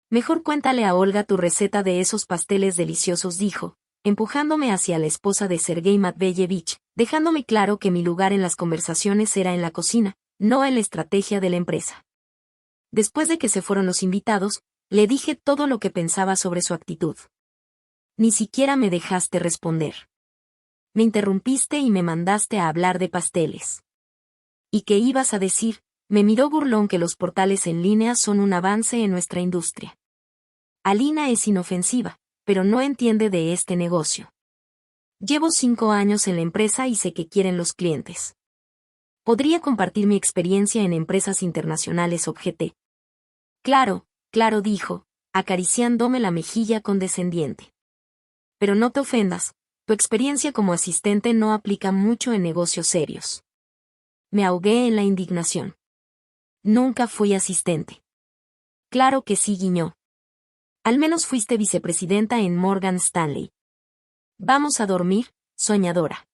Mejor cuéntale a Olga tu receta de esos pasteles deliciosos, dijo, empujándome hacia la esposa de Sergei Matveyevich, dejándome claro que mi lugar en las conversaciones era en la cocina, no en la estrategia de la empresa. Después de que se fueron los invitados, le dije todo lo que pensaba sobre su actitud. Ni siquiera me dejaste responder. Me interrumpiste y me mandaste a hablar de pasteles. ¿Y qué ibas a decir? Me miró burlón. Que los portales en línea son un avance en nuestra industria. Alina es inofensiva, pero no entiende de este negocio. Llevo 5 años en la empresa y sé qué quieren los clientes. Podría compartir mi experiencia en empresas internacionales, objeté. Claro, dijo, acariciándome la mejilla condescendiente. Pero no te ofendas, tu experiencia como asistente no aplica mucho en negocios serios. Me ahogué en la indignación. Nunca fui asistente. Claro que sí, guiñó. Al menos fuiste vicepresidenta en Morgan Stanley. Vamos a dormir, soñadora.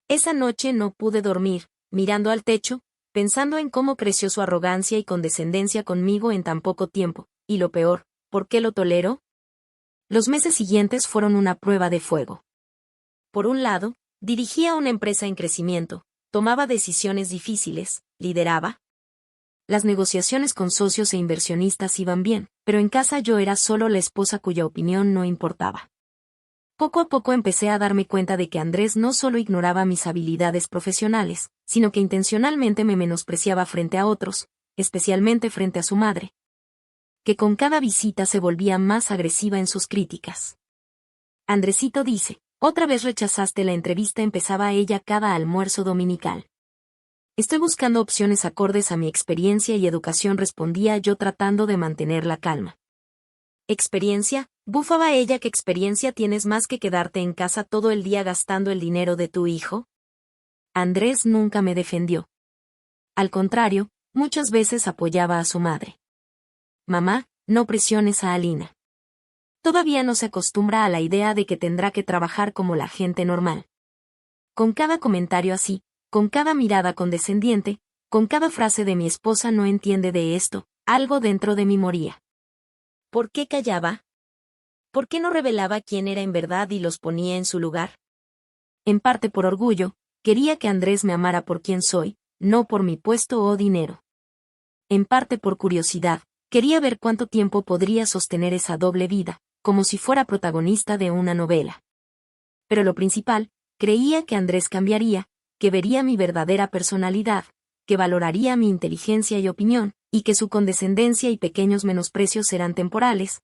Esa noche no pude dormir, mirando al techo, pensando en cómo creció su arrogancia y condescendencia conmigo en tan poco tiempo, y lo peor, ¿por qué lo tolero? Los meses siguientes fueron una prueba de fuego. Por un lado, dirigía una empresa en crecimiento, tomaba decisiones difíciles, lideraba. Las negociaciones con socios e inversionistas iban bien, pero en casa yo era solo la esposa cuya opinión no importaba. Poco a poco empecé a darme cuenta de que Andrés no solo ignoraba mis habilidades profesionales, sino que intencionalmente me menospreciaba frente a otros, especialmente frente a su madre. Que con cada visita se volvía más agresiva en sus críticas. Andresito dice, otra vez rechazaste la entrevista, empezaba ella cada almuerzo dominical. Estoy buscando opciones acordes a mi experiencia y educación, respondía yo tratando de mantener la calma. ¿Experiencia? Bufaba ella. ¿Qué experiencia tienes más que quedarte en casa todo el día gastando el dinero de tu hijo? Andrés nunca me defendió. Al contrario, muchas veces apoyaba a su madre. Mamá, no presiones a Alina. Todavía no se acostumbra a la idea de que tendrá que trabajar como la gente normal. Con cada comentario así, con cada mirada condescendiente, con cada frase de mi esposa no entiende de esto, algo dentro de mí moría. ¿Por qué callaba? ¿Por qué no revelaba quién era en verdad y los ponía en su lugar? En parte por orgullo, quería que Andrés me amara por quien soy, no por mi puesto o dinero. En parte por curiosidad, quería ver cuánto tiempo podría sostener esa doble vida, como si fuera protagonista de una novela. Pero lo principal, creía que Andrés cambiaría, que vería mi verdadera personalidad, que valoraría mi inteligencia y opinión, y que su condescendencia y pequeños menosprecios eran temporales,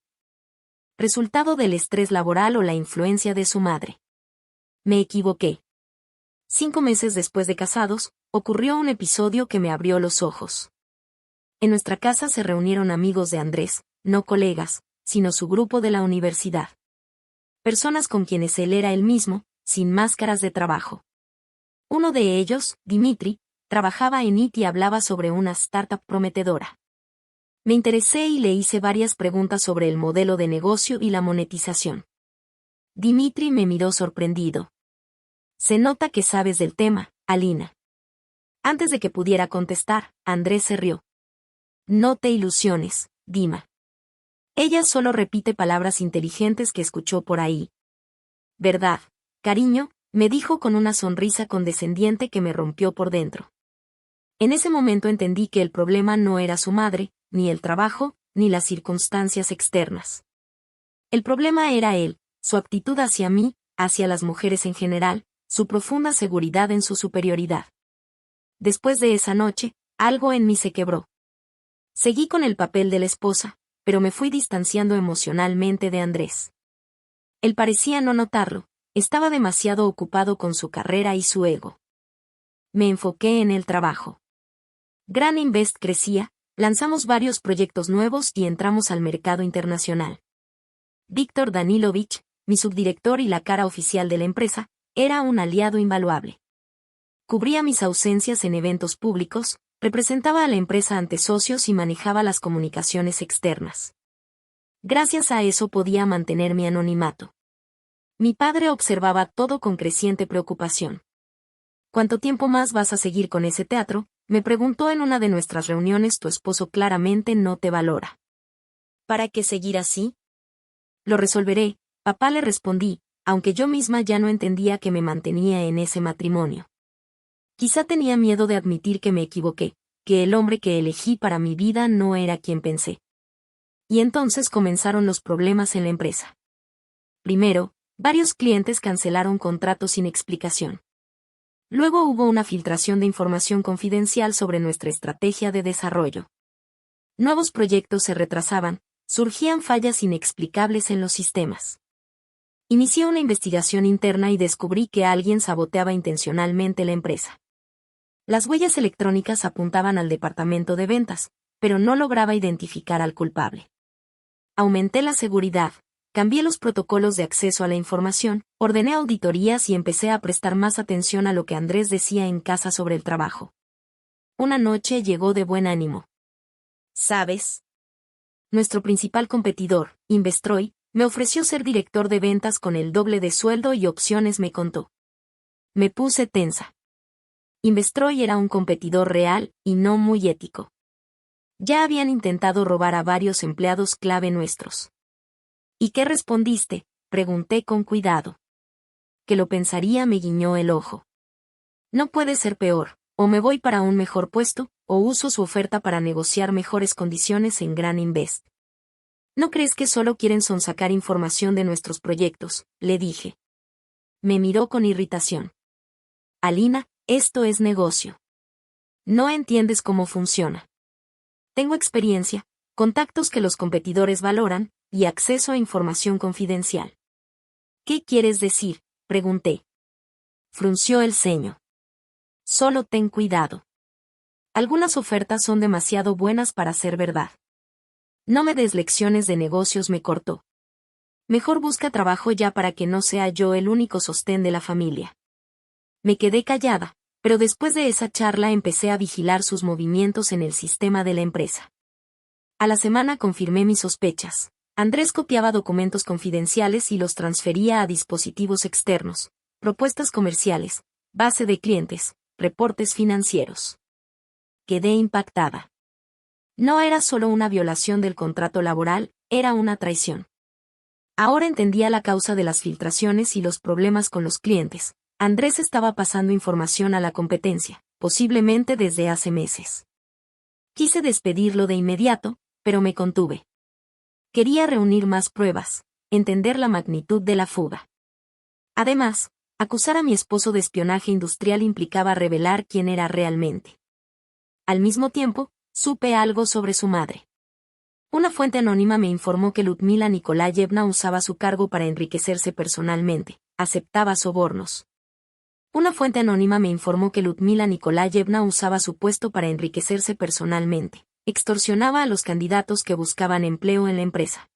resultado del estrés laboral o la influencia de su madre. Me equivoqué. 5 meses después de casados, ocurrió un episodio que me abrió los ojos. En nuestra casa se reunieron amigos de Andrés, no colegas, sino su grupo de la universidad. Personas con quienes él era el mismo, sin máscaras de trabajo. Uno de ellos, Dimitri, trabajaba en IT y hablaba sobre una startup prometedora. Me interesé y le hice varias preguntas sobre el modelo de negocio y la monetización. Dimitri me miró sorprendido. Se nota que sabes del tema, Alina. Antes de que pudiera contestar, Andrés se rió. No te ilusiones, Dima. Ella solo repite palabras inteligentes que escuchó por ahí. ¿Verdad, cariño?, me dijo con una sonrisa condescendiente que me rompió por dentro. En ese momento entendí que el problema no era su madre, ni el trabajo, ni las circunstancias externas. El problema era él, su actitud hacia mí, hacia las mujeres en general, su profunda seguridad en su superioridad. Después de esa noche, algo en mí se quebró. Seguí con el papel de la esposa, pero me fui distanciando emocionalmente de Andrés. Él parecía no notarlo, estaba demasiado ocupado con su carrera y su ego. Me enfoqué en el trabajo. Gran Invest crecía, lanzamos varios proyectos nuevos y entramos al mercado internacional. Víctor Danilovich, mi subdirector y la cara oficial de la empresa, era un aliado invaluable. Cubría mis ausencias en eventos públicos, representaba a la empresa ante socios y manejaba las comunicaciones externas. Gracias a eso podía mantener mi anonimato. Mi padre observaba todo con creciente preocupación. ¿Cuánto tiempo más vas a seguir con ese teatro? Me preguntó en una de nuestras reuniones, tu esposo claramente no te valora. ¿Para qué seguir así? Lo resolveré, papá, le respondí, aunque yo misma ya no entendía que me mantenía en ese matrimonio. Quizá tenía miedo de admitir que me equivoqué, que el hombre que elegí para mi vida no era quien pensé. Y entonces comenzaron los problemas en la empresa. Primero, varios clientes cancelaron contratos sin explicación. Luego hubo una filtración de información confidencial sobre nuestra estrategia de desarrollo. Nuevos proyectos se retrasaban, surgían fallas inexplicables en los sistemas. Inicié una investigación interna y descubrí que alguien saboteaba intencionalmente la empresa. Las huellas electrónicas apuntaban al departamento de ventas, pero no lograba identificar al culpable. Aumenté la seguridad, cambié los protocolos de acceso a la información, ordené auditorías y empecé a prestar más atención a lo que Andrés decía en casa sobre el trabajo. Una noche llegó de buen ánimo. ¿Sabes? Nuestro principal competidor, Investroy, me ofreció ser director de ventas con el doble de sueldo y opciones, me contó. Me puse tensa. Investroy era un competidor real, y no muy ético. Ya habían intentado robar a varios empleados clave nuestros. ¿Y qué respondiste?, pregunté con cuidado. Que lo pensaría, me guiñó el ojo. No puede ser peor, o me voy para un mejor puesto, o uso su oferta para negociar mejores condiciones en Gran Invest. ¿No crees que solo quieren sonsacar información de nuestros proyectos?, le dije. Me miró con irritación. Alina, esto es negocio. No entiendes cómo funciona. Tengo experiencia, contactos que los competidores valoran, y acceso a información confidencial. ¿Qué quieres decir?, pregunté. Frunció el ceño. Solo ten cuidado. Algunas ofertas son demasiado buenas para ser verdad. No me des lecciones de negocios, me cortó. Mejor busca trabajo ya para que no sea yo el único sostén de la familia. Me quedé callada, pero después de esa charla empecé a vigilar sus movimientos en el sistema de la empresa. A la semana confirmé mis sospechas. Andrés copiaba documentos confidenciales y los transfería a dispositivos externos, propuestas comerciales, base de clientes, reportes financieros. Quedé impactada. No era solo una violación del contrato laboral, era una traición. Ahora entendía la causa de las filtraciones y los problemas con los clientes. Andrés estaba pasando información a la competencia, posiblemente desde hace meses. Quise despedirlo de inmediato, pero me contuve. Quería reunir más pruebas, entender la magnitud de la fuga. Además, acusar a mi esposo de espionaje industrial implicaba revelar quién era realmente. Al mismo tiempo, supe algo sobre su madre. Una fuente anónima me informó que Ludmila Nikolayevna usaba su cargo para enriquecerse personalmente, aceptaba sobornos. Una fuente anónima me informó que Ludmila Nikolayevna usaba su puesto para enriquecerse personalmente, extorsionaba a los candidatos que buscaban empleo en la empresa.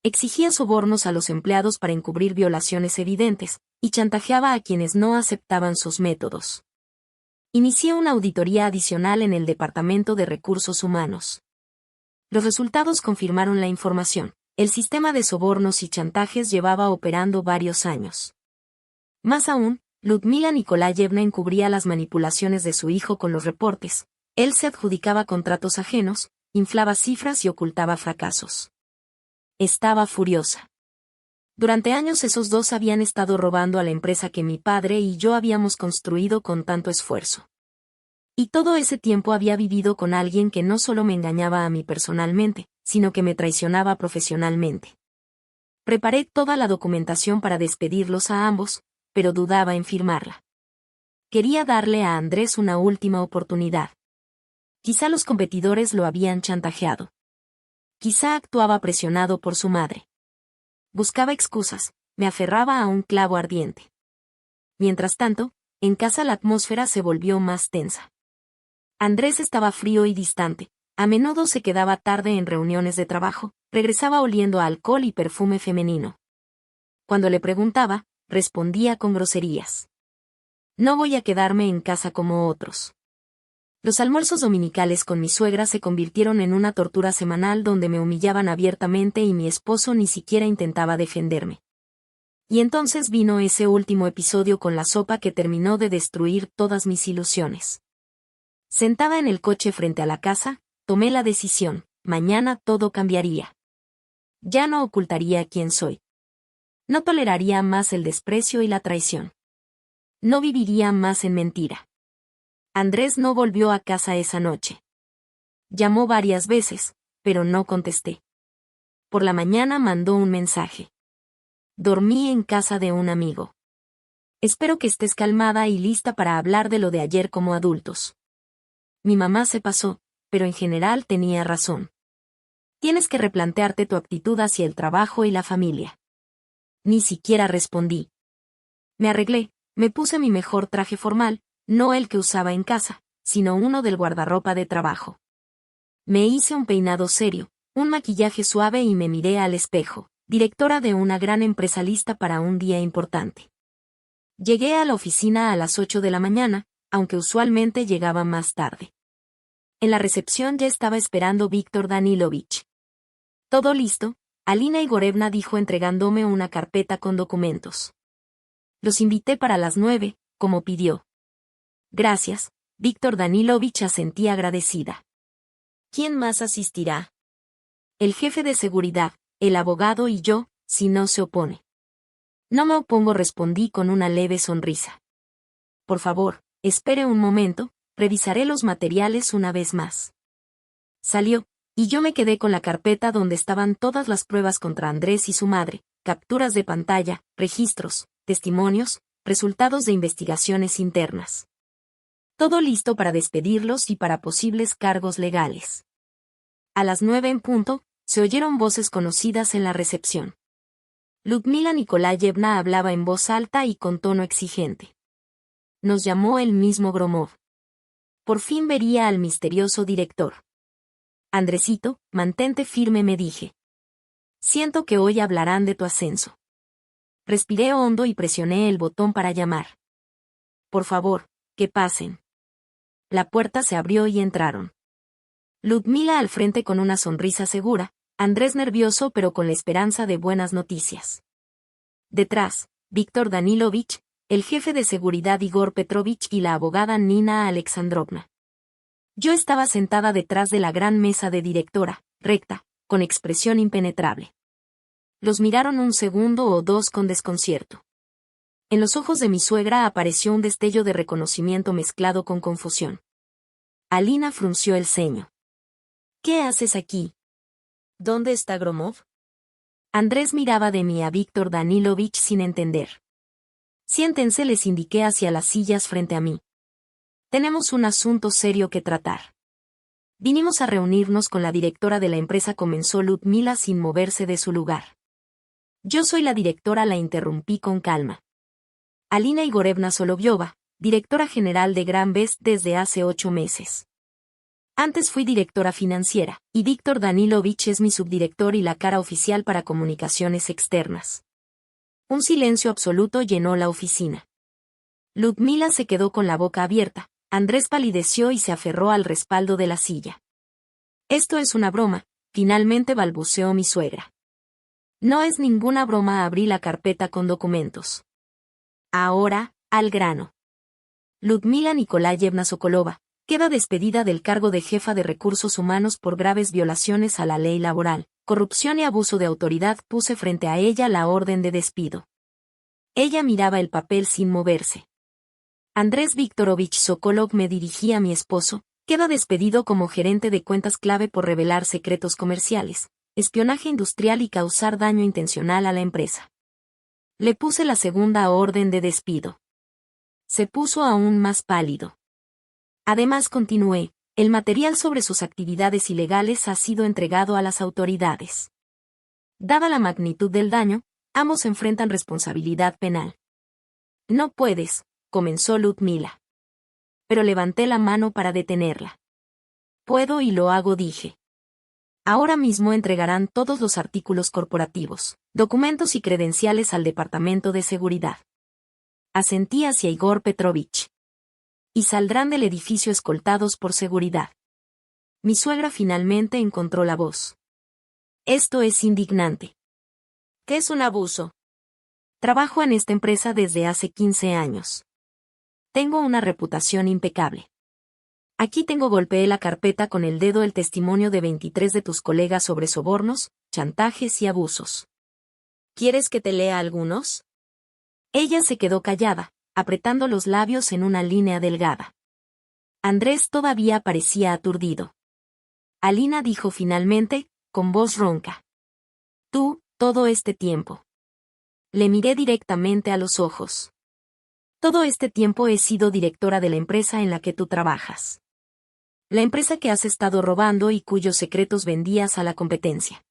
Exigía sobornos a los empleados para encubrir violaciones evidentes, y chantajeaba a quienes no aceptaban sus métodos. Inicié una auditoría adicional en el Departamento de Recursos Humanos. Los resultados confirmaron la información. El sistema de sobornos y chantajes llevaba operando varios años. Más aún, Ludmila Nikolayevna encubría las manipulaciones de su hijo con los reportes. Él se adjudicaba contratos ajenos, inflaba cifras y ocultaba fracasos. Estaba furiosa. Durante años esos dos habían estado robando a la empresa que mi padre y yo habíamos construido con tanto esfuerzo. Y todo ese tiempo había vivido con alguien que no solo me engañaba a mí personalmente, sino que me traicionaba profesionalmente. Preparé toda la documentación para despedirlos a ambos, pero dudaba en firmarla. Quería darle a Andrés una última oportunidad. Quizá los competidores lo habían chantajeado. Quizá actuaba presionado por su madre. Buscaba excusas, me aferraba a un clavo ardiente. Mientras tanto, en casa la atmósfera se volvió más tensa. Andrés estaba frío y distante, a menudo se quedaba tarde en reuniones de trabajo, regresaba oliendo a alcohol y perfume femenino. Cuando le preguntaba, respondía con groserías. No voy a quedarme en casa como otros. Los almuerzos dominicales con mi suegra se convirtieron en una tortura semanal donde me humillaban abiertamente y mi esposo ni siquiera intentaba defenderme. Y entonces vino ese último episodio con la sopa que terminó de destruir todas mis ilusiones. Sentada en el coche frente a la casa, tomé la decisión: mañana todo cambiaría. Ya no ocultaría quién soy. No toleraría más el desprecio y la traición. No viviría más en mentira. Andrés no volvió a casa esa noche. Llamó varias veces, pero no contesté. Por la mañana mandó un mensaje. Dormí en casa de un amigo. Espero que estés calmada y lista para hablar de lo de ayer como adultos. Mi mamá se pasó, pero en general tenía razón. Tienes que replantearte tu actitud hacia el trabajo y la familia. Ni siquiera respondí. Me arreglé, me puse mi mejor traje formal, no el que usaba en casa, sino uno del guardarropa de trabajo. Me hice un peinado serio, un maquillaje suave y me miré al espejo, directora de una gran empresa lista para un día importante. Llegué a la oficina a las 8 de la mañana, aunque usualmente llegaba más tarde. En la recepción ya estaba esperando Víctor Danilovich. Todo listo, Alina Igorevna dijo entregándome una carpeta con documentos. Los invité para las 9, como pidió. Gracias, Víctor Danilovich asentí agradecida. ¿Quién más asistirá? El jefe de seguridad, el abogado y yo, si no se opone. No me opongo, respondí con una leve sonrisa. Por favor, espere un momento, revisaré los materiales una vez más. Salió, y yo me quedé con la carpeta donde estaban todas las pruebas contra Andrés y su madre, capturas de pantalla, registros, testimonios, resultados de investigaciones internas. Todo listo para despedirlos y para posibles cargos legales. A las 9 en punto, se oyeron voces conocidas en la recepción. Ludmila Nikolayevna hablaba en voz alta y con tono exigente. Nos llamó el mismo Gromov. Por fin vería al misterioso director. Andresito, mantente firme, me dije. Siento que hoy hablarán de tu ascenso. Respiré hondo y presioné el botón para llamar. Por favor, que pasen. La puerta se abrió y entraron. Ludmila al frente con una sonrisa segura, Andrés nervioso pero con la esperanza de buenas noticias. Detrás, Víctor Danilovich, el jefe de seguridad Igor Petrovich y la abogada Nina Alexandrovna. Yo estaba sentada detrás de la gran mesa de directora, recta, con expresión impenetrable. Los miraron un segundo o dos con desconcierto. En los ojos de mi suegra apareció un destello de reconocimiento mezclado con confusión. Alina frunció el ceño. ¿Qué haces aquí? ¿Dónde está Gromov? Andrés miraba de mí a Víctor Danilovich sin entender. Siéntense, les indiqué hacia las sillas frente a mí. Tenemos un asunto serio que tratar. Vinimos a reunirnos con la directora de la empresa, comenzó Ludmila sin moverse de su lugar. Yo soy la directora, la interrumpí con calma. Alina Igorevna Soloviova, directora general de Gran Vest desde hace 8 meses. Antes fui directora financiera, y Víctor Danilovich es mi subdirector y la cara oficial para comunicaciones externas. Un silencio absoluto llenó la oficina. Ludmila se quedó con la boca abierta, Andrés palideció y se aferró al respaldo de la silla. Esto es una broma, finalmente balbuceó mi suegra. No es ninguna broma, abrí la carpeta con documentos. Ahora, al grano. Ludmila Nikolayevna Sokolova queda despedida del cargo de jefa de recursos humanos por graves violaciones a la ley laboral, corrupción y abuso de autoridad. Puse frente a ella la orden de despido. Ella miraba el papel sin moverse. Andrés Viktorovich Sokolov, me dirigí a mi esposo, queda despedido como gerente de cuentas clave por revelar secretos comerciales, espionaje industrial y causar daño intencional a la empresa. Le puse la segunda orden de despido. Se puso aún más pálido. Además, continué, el material sobre sus actividades ilegales ha sido entregado a las autoridades. Dada la magnitud del daño, ambos enfrentan responsabilidad penal. No puedes, comenzó Ludmila. Pero levanté la mano para detenerla. Puedo y lo hago, dije. Ahora mismo entregarán todos los artículos corporativos, documentos y credenciales al Departamento de Seguridad. Asentí hacia Igor Petrovich. Y saldrán del edificio escoltados por seguridad. Mi suegra finalmente encontró la voz. Esto es indignante. ¿Qué es un abuso? Trabajo en esta empresa desde hace 15 años. Tengo una reputación impecable. Aquí tengo, golpeé la carpeta con el dedo, el testimonio de 23 de tus colegas sobre sobornos, chantajes y abusos. ¿Quieres que te lea algunos? Ella se quedó callada, apretando los labios en una línea delgada. Andrés todavía parecía aturdido. Alina dijo finalmente, con voz ronca. Tú, todo este tiempo. Le miré directamente a los ojos. Todo este tiempo he sido directora de la empresa en la que tú trabajas. La empresa que has estado robando y cuyos secretos vendías a la competencia.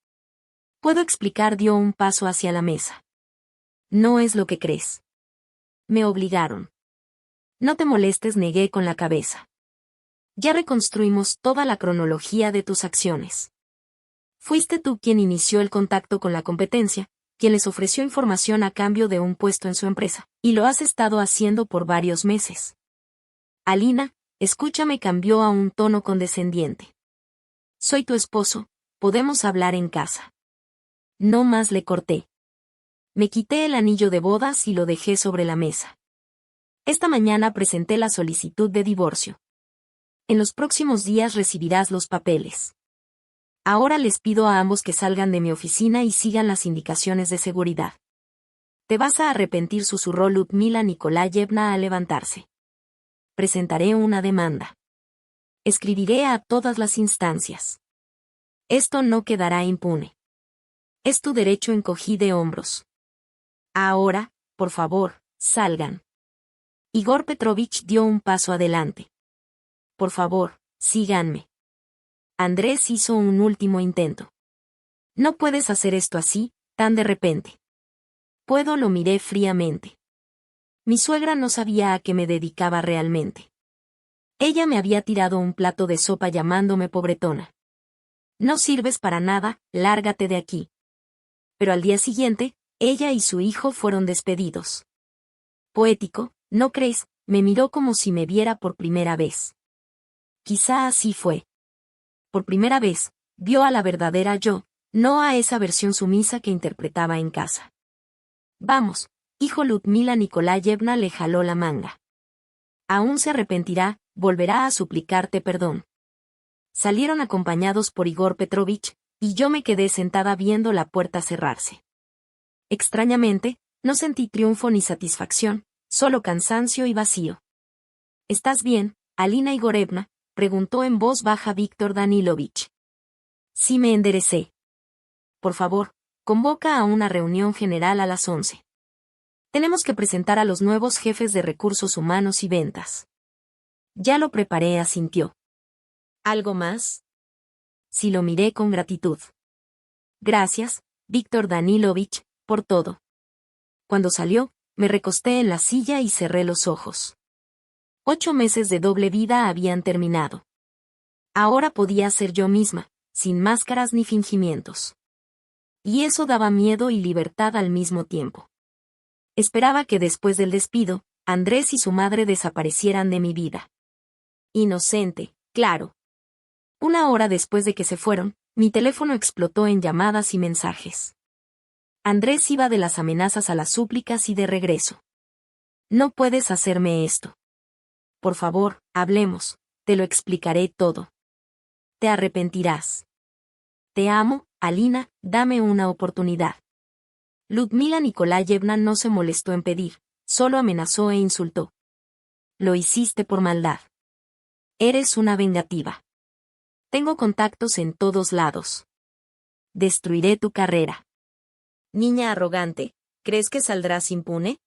Puedo explicar, dio un paso hacia la mesa. No es lo que crees. Me obligaron. No te molestes, negué con la cabeza. Ya reconstruimos toda la cronología de tus acciones. Fuiste tú quien inició el contacto con la competencia, quien les ofreció información a cambio de un puesto en su empresa, y lo has estado haciendo por varios meses. Alina, escúchame, cambió a un tono condescendiente. Soy tu esposo, podemos hablar en casa. No más, le corté. Me quité el anillo de bodas y lo dejé sobre la mesa. Esta mañana presenté la solicitud de divorcio. En los próximos días recibirás los papeles. Ahora les pido a ambos que salgan de mi oficina y sigan las indicaciones de seguridad. Te vas a arrepentir, susurró Ludmila Nikolayevna al levantarse. Presentaré una demanda. Escribiré a todas las instancias. Esto no quedará impune. Es tu derecho, encogí de hombros. Ahora, por favor, salgan. Igor Petrovich dio un paso adelante. Por favor, síganme. Andrés hizo un último intento. No puedes hacer esto así, tan de repente. Puedo, lo miré fríamente. Mi suegra no sabía a qué me dedicaba realmente. Ella me había tirado un plato de sopa llamándome pobretona. No sirves para nada, lárgate de aquí. Pero al día siguiente, ella y su hijo fueron despedidos. Poético, ¿no crees? Me miró como si me viera por primera vez. Quizá así fue. Por primera vez, vio a la verdadera yo, no a esa versión sumisa que interpretaba en casa. Vamos, hijo. Ludmila Nikolayevna le jaló la manga. Aún se arrepentirá, volverá a suplicarte perdón. Salieron acompañados por Igor Petrovich, y yo me quedé sentada viendo la puerta cerrarse. Extrañamente, no sentí triunfo ni satisfacción, solo cansancio y vacío. ¿Estás bien, Alina Igorevna?, preguntó en voz baja Víctor Danilovich. Sí, me enderecé. Por favor, convoca a una reunión general a las 11. Tenemos que presentar a los nuevos jefes de recursos humanos y ventas. Ya lo preparé, asintió. ¿Algo más? Sí, lo miré con gratitud. Gracias, Víctor Danilovich, por todo. Cuando salió, me recosté en la silla y cerré los ojos. 8 meses de doble vida habían terminado. Ahora podía ser yo misma, sin máscaras ni fingimientos. Y eso daba miedo y libertad al mismo tiempo. Esperaba que después del despido, Andrés y su madre desaparecieran de mi vida. Inocente, claro. 1 hora después de que se fueron, mi teléfono explotó en llamadas y mensajes. Andrés iba de las amenazas a las súplicas y de regreso. No puedes hacerme esto. Por favor, hablemos, te lo explicaré todo. Te arrepentirás. Te amo, Alina, dame una oportunidad. Ludmila Nikolayevna no se molestó en pedir, solo amenazó e insultó. Lo hiciste por maldad. Eres una vengativa. Tengo contactos en todos lados. Destruiré tu carrera. Niña arrogante, ¿crees que saldrás impune?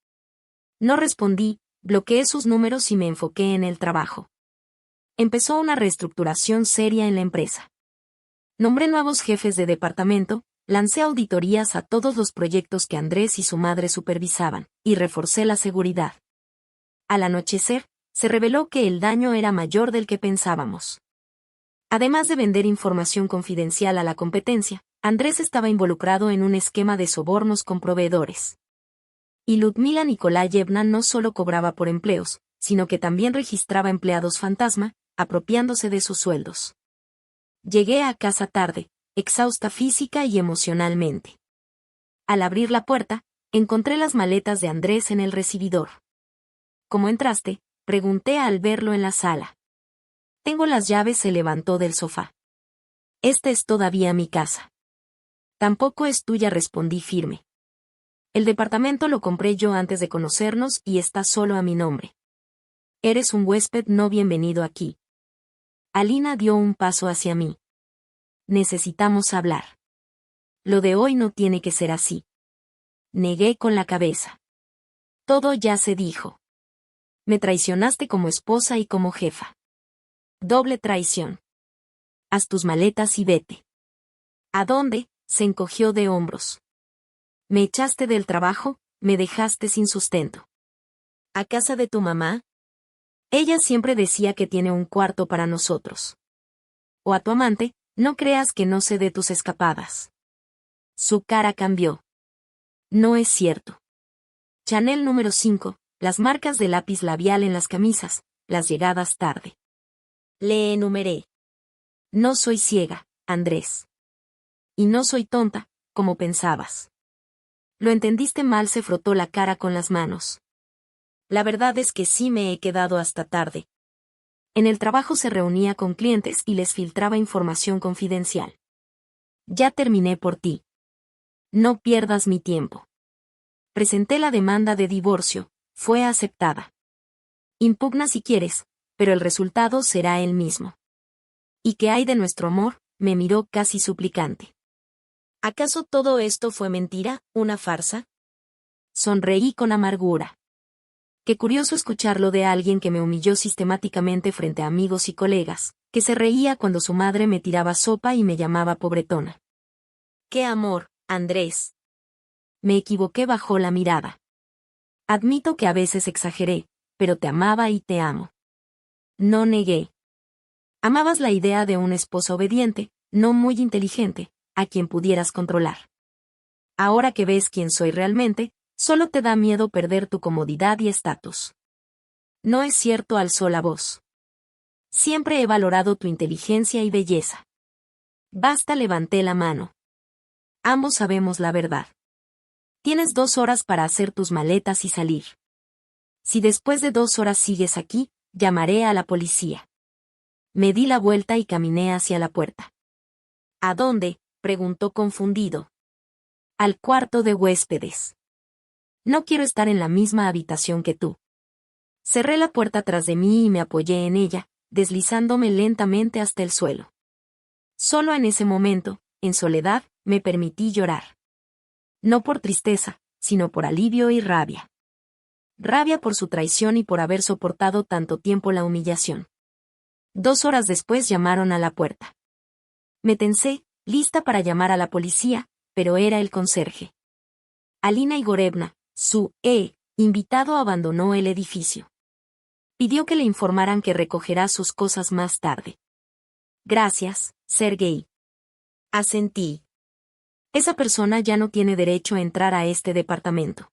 No respondí, bloqueé sus números y me enfoqué en el trabajo. Empezó una reestructuración seria en la empresa. Nombré nuevos jefes de departamento, lancé auditorías a todos los proyectos que Andrés y su madre supervisaban, y reforcé la seguridad. Al anochecer, se reveló que el daño era mayor del que pensábamos. Además de vender información confidencial a la competencia, Andrés estaba involucrado en un esquema de sobornos con proveedores. Y Ludmila Nikolayevna no solo cobraba por empleos, sino que también registraba empleados fantasma, apropiándose de sus sueldos. Llegué a casa tarde, exhausta física y emocionalmente. Al abrir la puerta, encontré las maletas de Andrés en el recibidor. ¿Cómo entraste?, pregunté al verlo en la sala. Tengo las llaves. Se levantó del sofá. Esta es todavía mi casa. Tampoco es tuya, respondí firme. El departamento lo compré yo antes de conocernos y está solo a mi nombre. Eres un huésped no bienvenido aquí. Alina dio un paso hacia mí. Necesitamos hablar. Lo de hoy no tiene que ser así. Negué con la cabeza. Todo ya se dijo. Me traicionaste como esposa y como jefa. Doble traición. Haz tus maletas y vete. ¿A dónde? Se encogió de hombros. Me echaste del trabajo, me dejaste sin sustento. ¿A casa de tu mamá? Ella siempre decía que tiene un cuarto para nosotros. O a tu amante, no creas que no sé de tus escapadas. Su cara cambió. No es cierto. Chanel número 5, las marcas de lápiz labial en las camisas, las llegadas tarde. Le enumeré. No soy ciega, Andrés. Y no soy tonta, como pensabas. Lo entendiste mal. Se frotó la cara con las manos. La verdad es que sí me he quedado hasta tarde. En el trabajo se reunía con clientes y les filtraba información confidencial. Ya terminé por ti. No pierdas mi tiempo. Presenté la demanda de divorcio, fue aceptada. Impugna si quieres, pero el resultado será el mismo. ¿Y qué hay de nuestro amor? Me miró casi suplicante. ¿Acaso todo esto fue mentira, una farsa? Sonreí con amargura. Qué curioso escucharlo de alguien que me humilló sistemáticamente frente a amigos y colegas, que se reía cuando su madre me tiraba sopa y me llamaba pobretona. ¡Qué amor, Andrés! Me equivoqué. Bajó la mirada. Admito que a veces exageré, pero te amaba y te amo. No negué. Amabas la idea de una esposa obediente, no muy inteligente, a quien pudieras controlar. Ahora que ves quién soy realmente, solo te da miedo perder tu comodidad y estatus. No es cierto, alzó la voz. Siempre he valorado tu inteligencia y belleza. Basta, levanté la mano. Ambos sabemos la verdad. Tienes 2 horas para hacer tus maletas y salir. Si después de 2 horas sigues aquí, llamaré a la policía. Me di la vuelta y caminé hacia la puerta. ¿A dónde?, preguntó confundido. Al cuarto de huéspedes. No quiero estar en la misma habitación que tú. Cerré la puerta tras de mí y me apoyé en ella, deslizándome lentamente hasta el suelo. Solo en ese momento, en soledad, me permití llorar. No por tristeza, sino por alivio y rabia. Rabia por su traición y por haber soportado tanto tiempo la humillación. 2 horas después llamaron a la puerta. Me tensé, lista para llamar a la policía, pero era el conserje. Alina Igorevna, su invitado, abandonó el edificio. Pidió que le informaran que recogerá sus cosas más tarde. Gracias, Sergei. Asentí. Esa persona ya no tiene derecho a entrar a este departamento.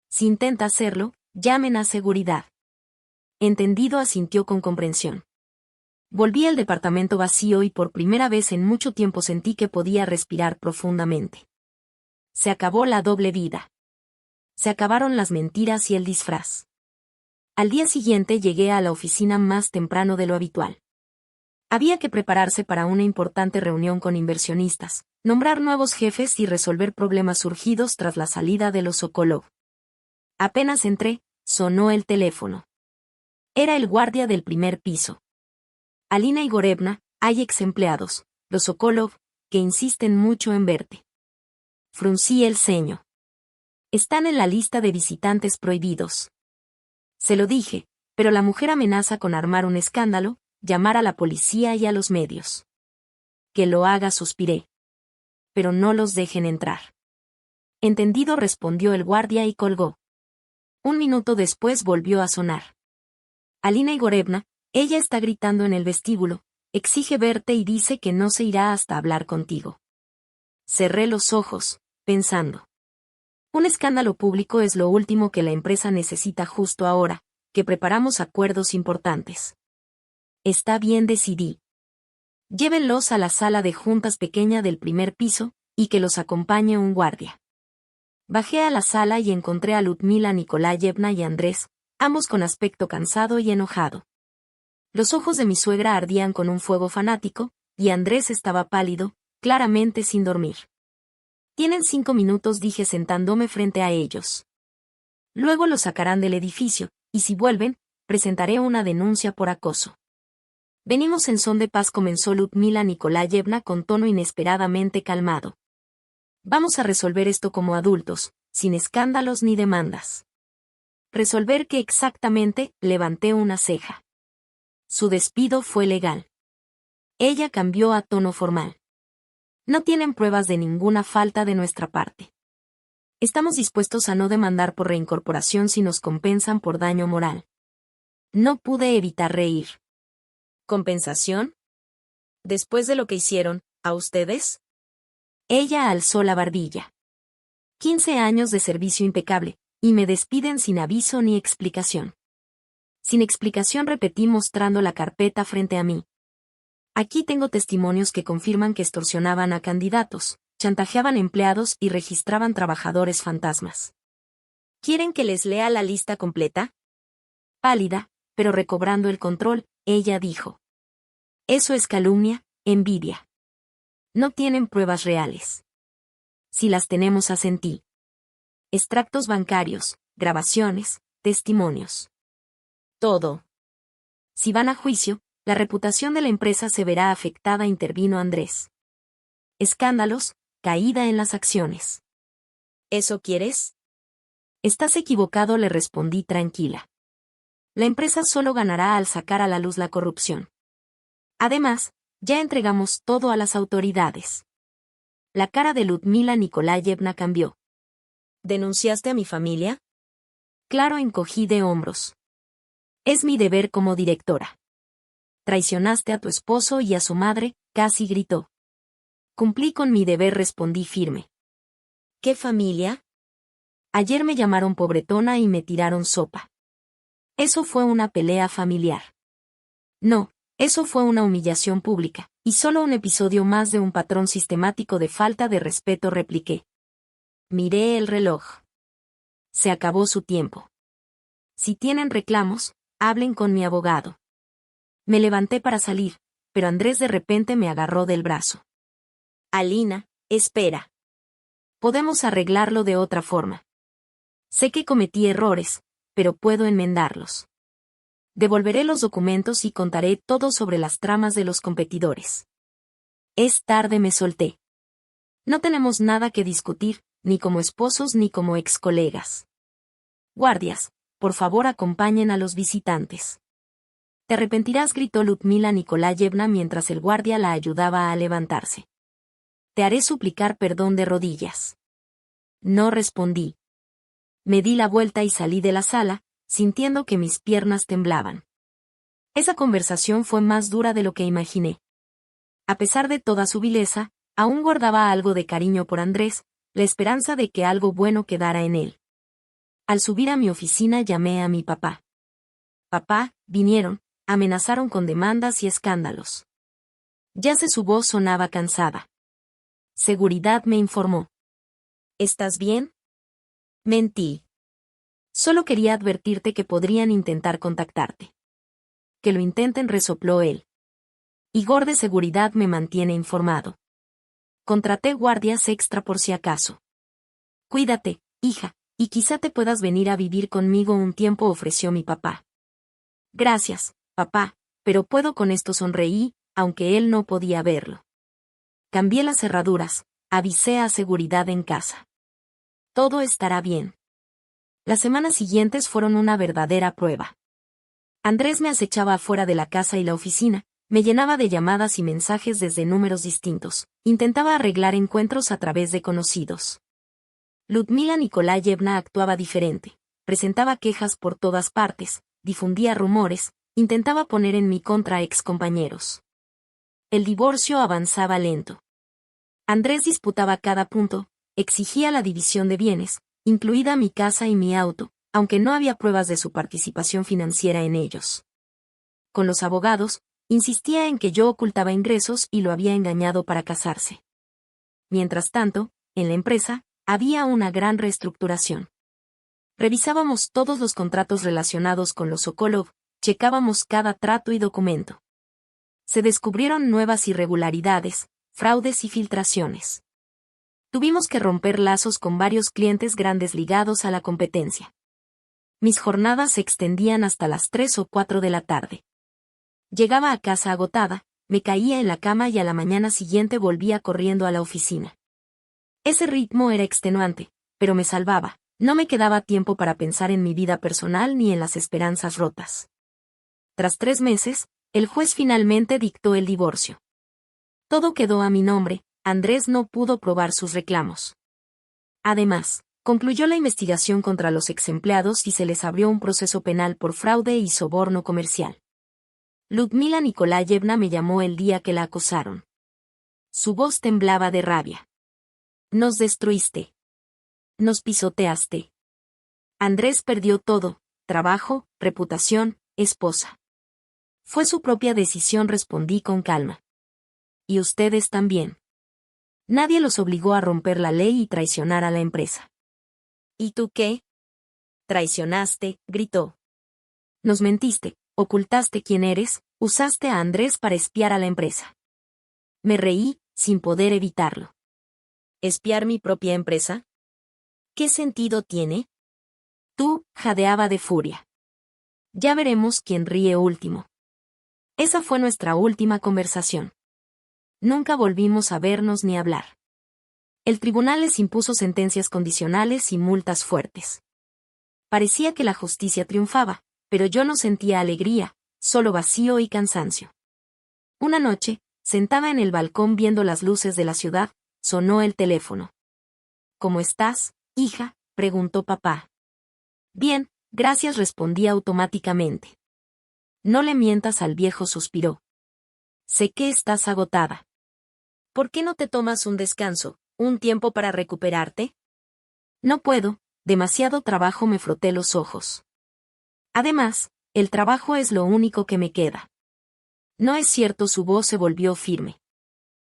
Si intenta hacerlo, llamen a seguridad. Entendido, asintió con comprensión. Volví al departamento vacío y por primera vez en mucho tiempo sentí que podía respirar profundamente. Se acabó la doble vida. Se acabaron las mentiras y el disfraz. Al día siguiente llegué a la oficina más temprano de lo habitual. Había que prepararse para una importante reunión con inversionistas, nombrar nuevos jefes y resolver problemas surgidos tras la salida de los Sokolov. Apenas entré, sonó el teléfono. Era el guardia del primer piso. Alina Igorevna, hay ex empleados, los Sokolov, que insisten mucho en verte. Fruncí el ceño. Están en la lista de visitantes prohibidos. Se lo dije, pero la mujer amenaza con armar un escándalo, llamar a la policía y a los medios. Que lo haga, suspiré. Pero no los dejen entrar. Entendido, respondió el guardia y colgó. 1 minuto después volvió a sonar. Alina Igorevna, ella está gritando en el vestíbulo, exige verte y dice que no se irá hasta hablar contigo. Cerré los ojos, pensando. Un escándalo público es lo último que la empresa necesita justo ahora, que preparamos acuerdos importantes. Está bien, decidí. Llévenlos a la sala de juntas pequeña del primer piso, y que los acompañe un guardia. Bajé a la sala y encontré a Ludmila Nikolayevna y Andrés, ambos con aspecto cansado y enojado. Los ojos de mi suegra ardían con un fuego fanático, y Andrés estaba pálido, claramente sin dormir. Tienen 5 minutos, dije sentándome frente a ellos. Luego los sacarán del edificio, y si vuelven, presentaré una denuncia por acoso. Venimos en son de paz, comenzó Ludmila Nikolayevna con tono inesperadamente calmado. Vamos a resolver esto como adultos, sin escándalos ni demandas. ¿Resolver qué exactamente? Levanté una ceja. Su despido fue legal. Ella cambió a tono formal. No tienen pruebas de ninguna falta de nuestra parte. Estamos dispuestos a no demandar por reincorporación si nos compensan por daño moral. No pude evitar reír. ¿Compensación? ¿Después de lo que hicieron, a ustedes? Ella alzó la barbilla. 15 años de servicio impecable, y me despiden sin aviso ni explicación. Sin explicación, repetí mostrando la carpeta frente a mí. Aquí tengo testimonios que confirman que extorsionaban a candidatos, chantajeaban empleados y registraban trabajadores fantasmas. ¿Quieren que les lea la lista completa? Pálida, pero recobrando el control, ella dijo. Eso es calumnia, envidia. No tienen pruebas reales. Si las tenemos, asentí. Extractos bancarios, grabaciones, testimonios. Todo. Si van a juicio, la reputación de la empresa se verá afectada, intervino Andrés. Escándalos, caída en las acciones. ¿Eso quieres? Estás equivocado, le respondí tranquila. La empresa solo ganará al sacar a la luz la corrupción. Además, ya entregamos todo a las autoridades. La cara de Ludmila Nikolayevna cambió. ¿Denunciaste a mi familia? Claro, encogí de hombros. Es mi deber como directora. Traicionaste a tu esposo y a su madre, casi gritó. Cumplí con mi deber, respondí firme. ¿Qué familia? Ayer me llamaron pobretona y me tiraron sopa. Eso fue una pelea familiar. No, eso fue una humillación pública, y solo un episodio más de un patrón sistemático de falta de respeto, repliqué. Miré el reloj. Se acabó su tiempo. Si tienen reclamos, hablen con mi abogado. Me levanté para salir, pero Andrés de repente me agarró del brazo. Alina, espera. Podemos arreglarlo de otra forma. Sé que cometí errores, pero puedo enmendarlos. Devolveré los documentos y contaré todo sobre las tramas de los competidores. Es tarde, me solté. No tenemos nada que discutir, ni como esposos ni como ex colegas. Guardias, por favor, acompañen a los visitantes. Te arrepentirás, gritó Ludmila Nikolayevna mientras el guardia la ayudaba a levantarse. Te haré suplicar perdón de rodillas. No respondí. Me di la vuelta y salí de la sala, sintiendo que mis piernas temblaban. Esa conversación fue más dura de lo que imaginé. A pesar de toda su vileza, aún guardaba algo de cariño por Andrés, la esperanza de que algo bueno quedara en él. Al subir a mi oficina llamé a mi papá. Papá, vinieron, amenazaron con demandas y escándalos. Su voz sonaba cansada. Seguridad, me informó. ¿Estás bien? Mentí. Solo quería advertirte que podrían intentar contactarte. Que lo intenten, resopló él. Igor de seguridad me mantiene informado. Contraté guardias extra por si acaso. Cuídate, hija, y quizá te puedas venir a vivir conmigo un tiempo, ofreció mi papá. Gracias, papá, pero puedo con esto, sonreí, aunque él no podía verlo. Cambié las cerraduras, avisé a seguridad en casa. Todo estará bien. Las semanas siguientes fueron una verdadera prueba. Andrés me acechaba afuera de la casa y la oficina, me llenaba de llamadas y mensajes desde números distintos, intentaba arreglar encuentros a través de conocidos. Ludmila Nikolayevna actuaba diferente, presentaba quejas por todas partes, difundía rumores, intentaba poner en mi contra a excompañeros. El divorcio avanzaba lento. Andrés disputaba cada punto, exigía la división de bienes, incluida mi casa y mi auto, aunque no había pruebas de su participación financiera en ellos. Con los abogados, insistía en que yo ocultaba ingresos y lo había engañado para casarse. Mientras tanto, en la empresa, había una gran reestructuración. Revisábamos todos los contratos relacionados con los Sokolov, checábamos cada trato y documento. Se descubrieron nuevas irregularidades, fraudes y filtraciones. Tuvimos que romper lazos con varios clientes grandes ligados a la competencia. Mis jornadas se extendían hasta las 3 o 4 de la tarde. Llegaba a casa agotada, me caía en la cama y a la mañana siguiente volvía corriendo a la oficina. Ese ritmo era extenuante, pero me salvaba. No me quedaba tiempo para pensar en mi vida personal ni en las esperanzas rotas. Tras 3 meses, el juez finalmente dictó el divorcio. Todo quedó a mi nombre, Andrés no pudo probar sus reclamos. Además, concluyó la investigación contra los exempleados y se les abrió un proceso penal por fraude y soborno comercial. Ludmila Nikolayevna me llamó el día que la acosaron. Su voz temblaba de rabia. Nos destruiste. Nos pisoteaste. Andrés perdió todo, trabajo, reputación, esposa. Fue su propia decisión, respondí con calma. Y ustedes también. Nadie los obligó a romper la ley y traicionar a la empresa. ¿Y tú qué? Traicionaste, gritó. Nos mentiste, ocultaste quién eres, usaste a Andrés para espiar a la empresa. Me reí, sin poder evitarlo. ¿Espiar mi propia empresa? ¿Qué sentido tiene? Tú, jadeaba de furia. Ya veremos quién ríe último. Esa fue nuestra última conversación. Nunca volvimos a vernos ni hablar. El tribunal les impuso sentencias condicionales y multas fuertes. Parecía que la justicia triunfaba, pero yo no sentía alegría, solo vacío y cansancio. Una noche, sentada en el balcón viendo las luces de la ciudad, sonó el teléfono. ¿Cómo estás, hija?, preguntó papá. Bien, gracias, respondí automáticamente. No le mientas al viejo, suspiró. Sé que estás agotada. ¿Por qué no te tomas un descanso, un tiempo para recuperarte? No puedo, demasiado trabajo, me froté los ojos. Además, el trabajo es lo único que me queda. No es cierto, su voz se volvió firme.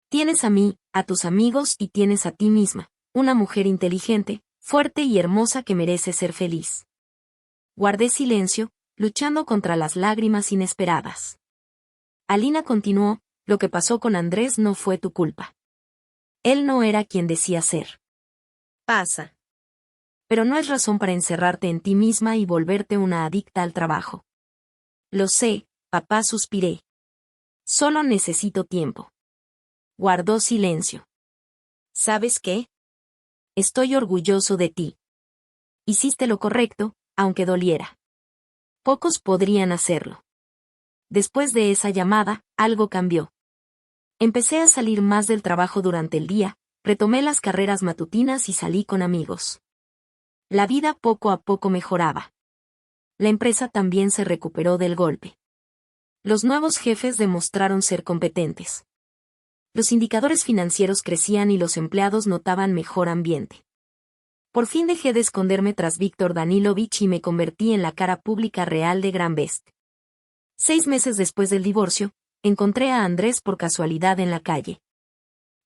Tienes a mí, a tus amigos y tienes a ti misma, una mujer inteligente, fuerte y hermosa que merece ser feliz. Guardé silencio, luchando contra las lágrimas inesperadas. Alina continuó, lo que pasó con Andrés no fue tu culpa. Él no era quien decía ser. Pasa. Pero no es razón para encerrarte en ti misma y volverte una adicta al trabajo. Lo sé, papá, suspiré. Solo necesito tiempo. Guardó silencio. ¿Sabes qué? Estoy orgulloso de ti. Hiciste lo correcto, aunque doliera. Pocos podrían hacerlo. Después de esa llamada, algo cambió. Empecé a salir más del trabajo durante el día, retomé las carreras matutinas y salí con amigos. La vida poco a poco mejoraba. La empresa también se recuperó del golpe. Los nuevos jefes demostraron ser competentes. Los indicadores financieros crecían y los empleados notaban mejor ambiente. Por fin dejé de esconderme tras Víctor Danilovich y me convertí en la cara pública real de Granbest. 6 meses después del divorcio, encontré a Andrés por casualidad en la calle.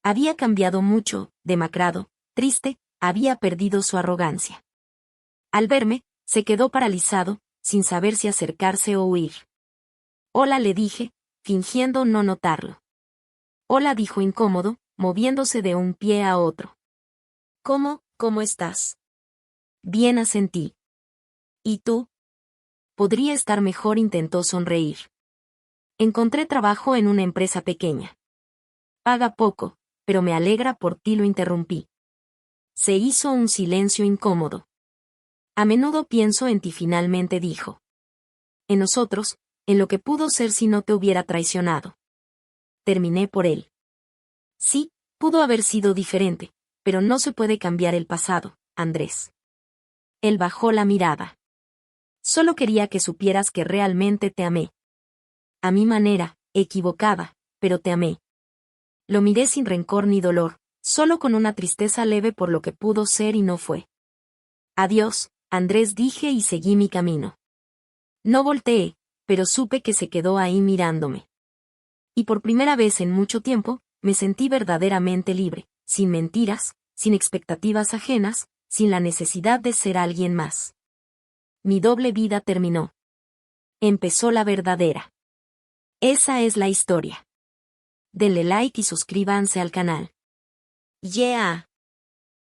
Había cambiado mucho, demacrado, triste, había perdido su arrogancia. Al verme, se quedó paralizado, sin saber si acercarse o huir. Hola, le dije, fingiendo no notarlo. Hola, dijo incómodo, moviéndose de un pie a otro. ¿Cómo estás? Bien, asentí. ¿Y tú? Podría estar mejor, intentó sonreír. Encontré trabajo en una empresa pequeña. Paga poco, pero me alegra por ti, lo interrumpí. Se hizo un silencio incómodo. A menudo pienso en ti, finalmente dijo. En nosotros, en lo que pudo ser si no te hubiera traicionado. Terminé por él. Sí, pudo haber sido diferente, pero no se puede cambiar el pasado, Andrés. Él bajó la mirada. Solo quería que supieras que realmente te amé. A mi manera, equivocada, pero te amé. Lo miré sin rencor ni dolor, solo con una tristeza leve por lo que pudo ser y no fue. Adiós, Andrés, dije y seguí mi camino. No volteé, pero supe que se quedó ahí mirándome. Y por primera vez en mucho tiempo, me sentí verdaderamente libre, sin mentiras, sin expectativas ajenas, sin la necesidad de ser alguien más. Mi doble vida terminó. Empezó la verdadera. Esa es la historia. Denle like y suscríbanse al canal. Yeah.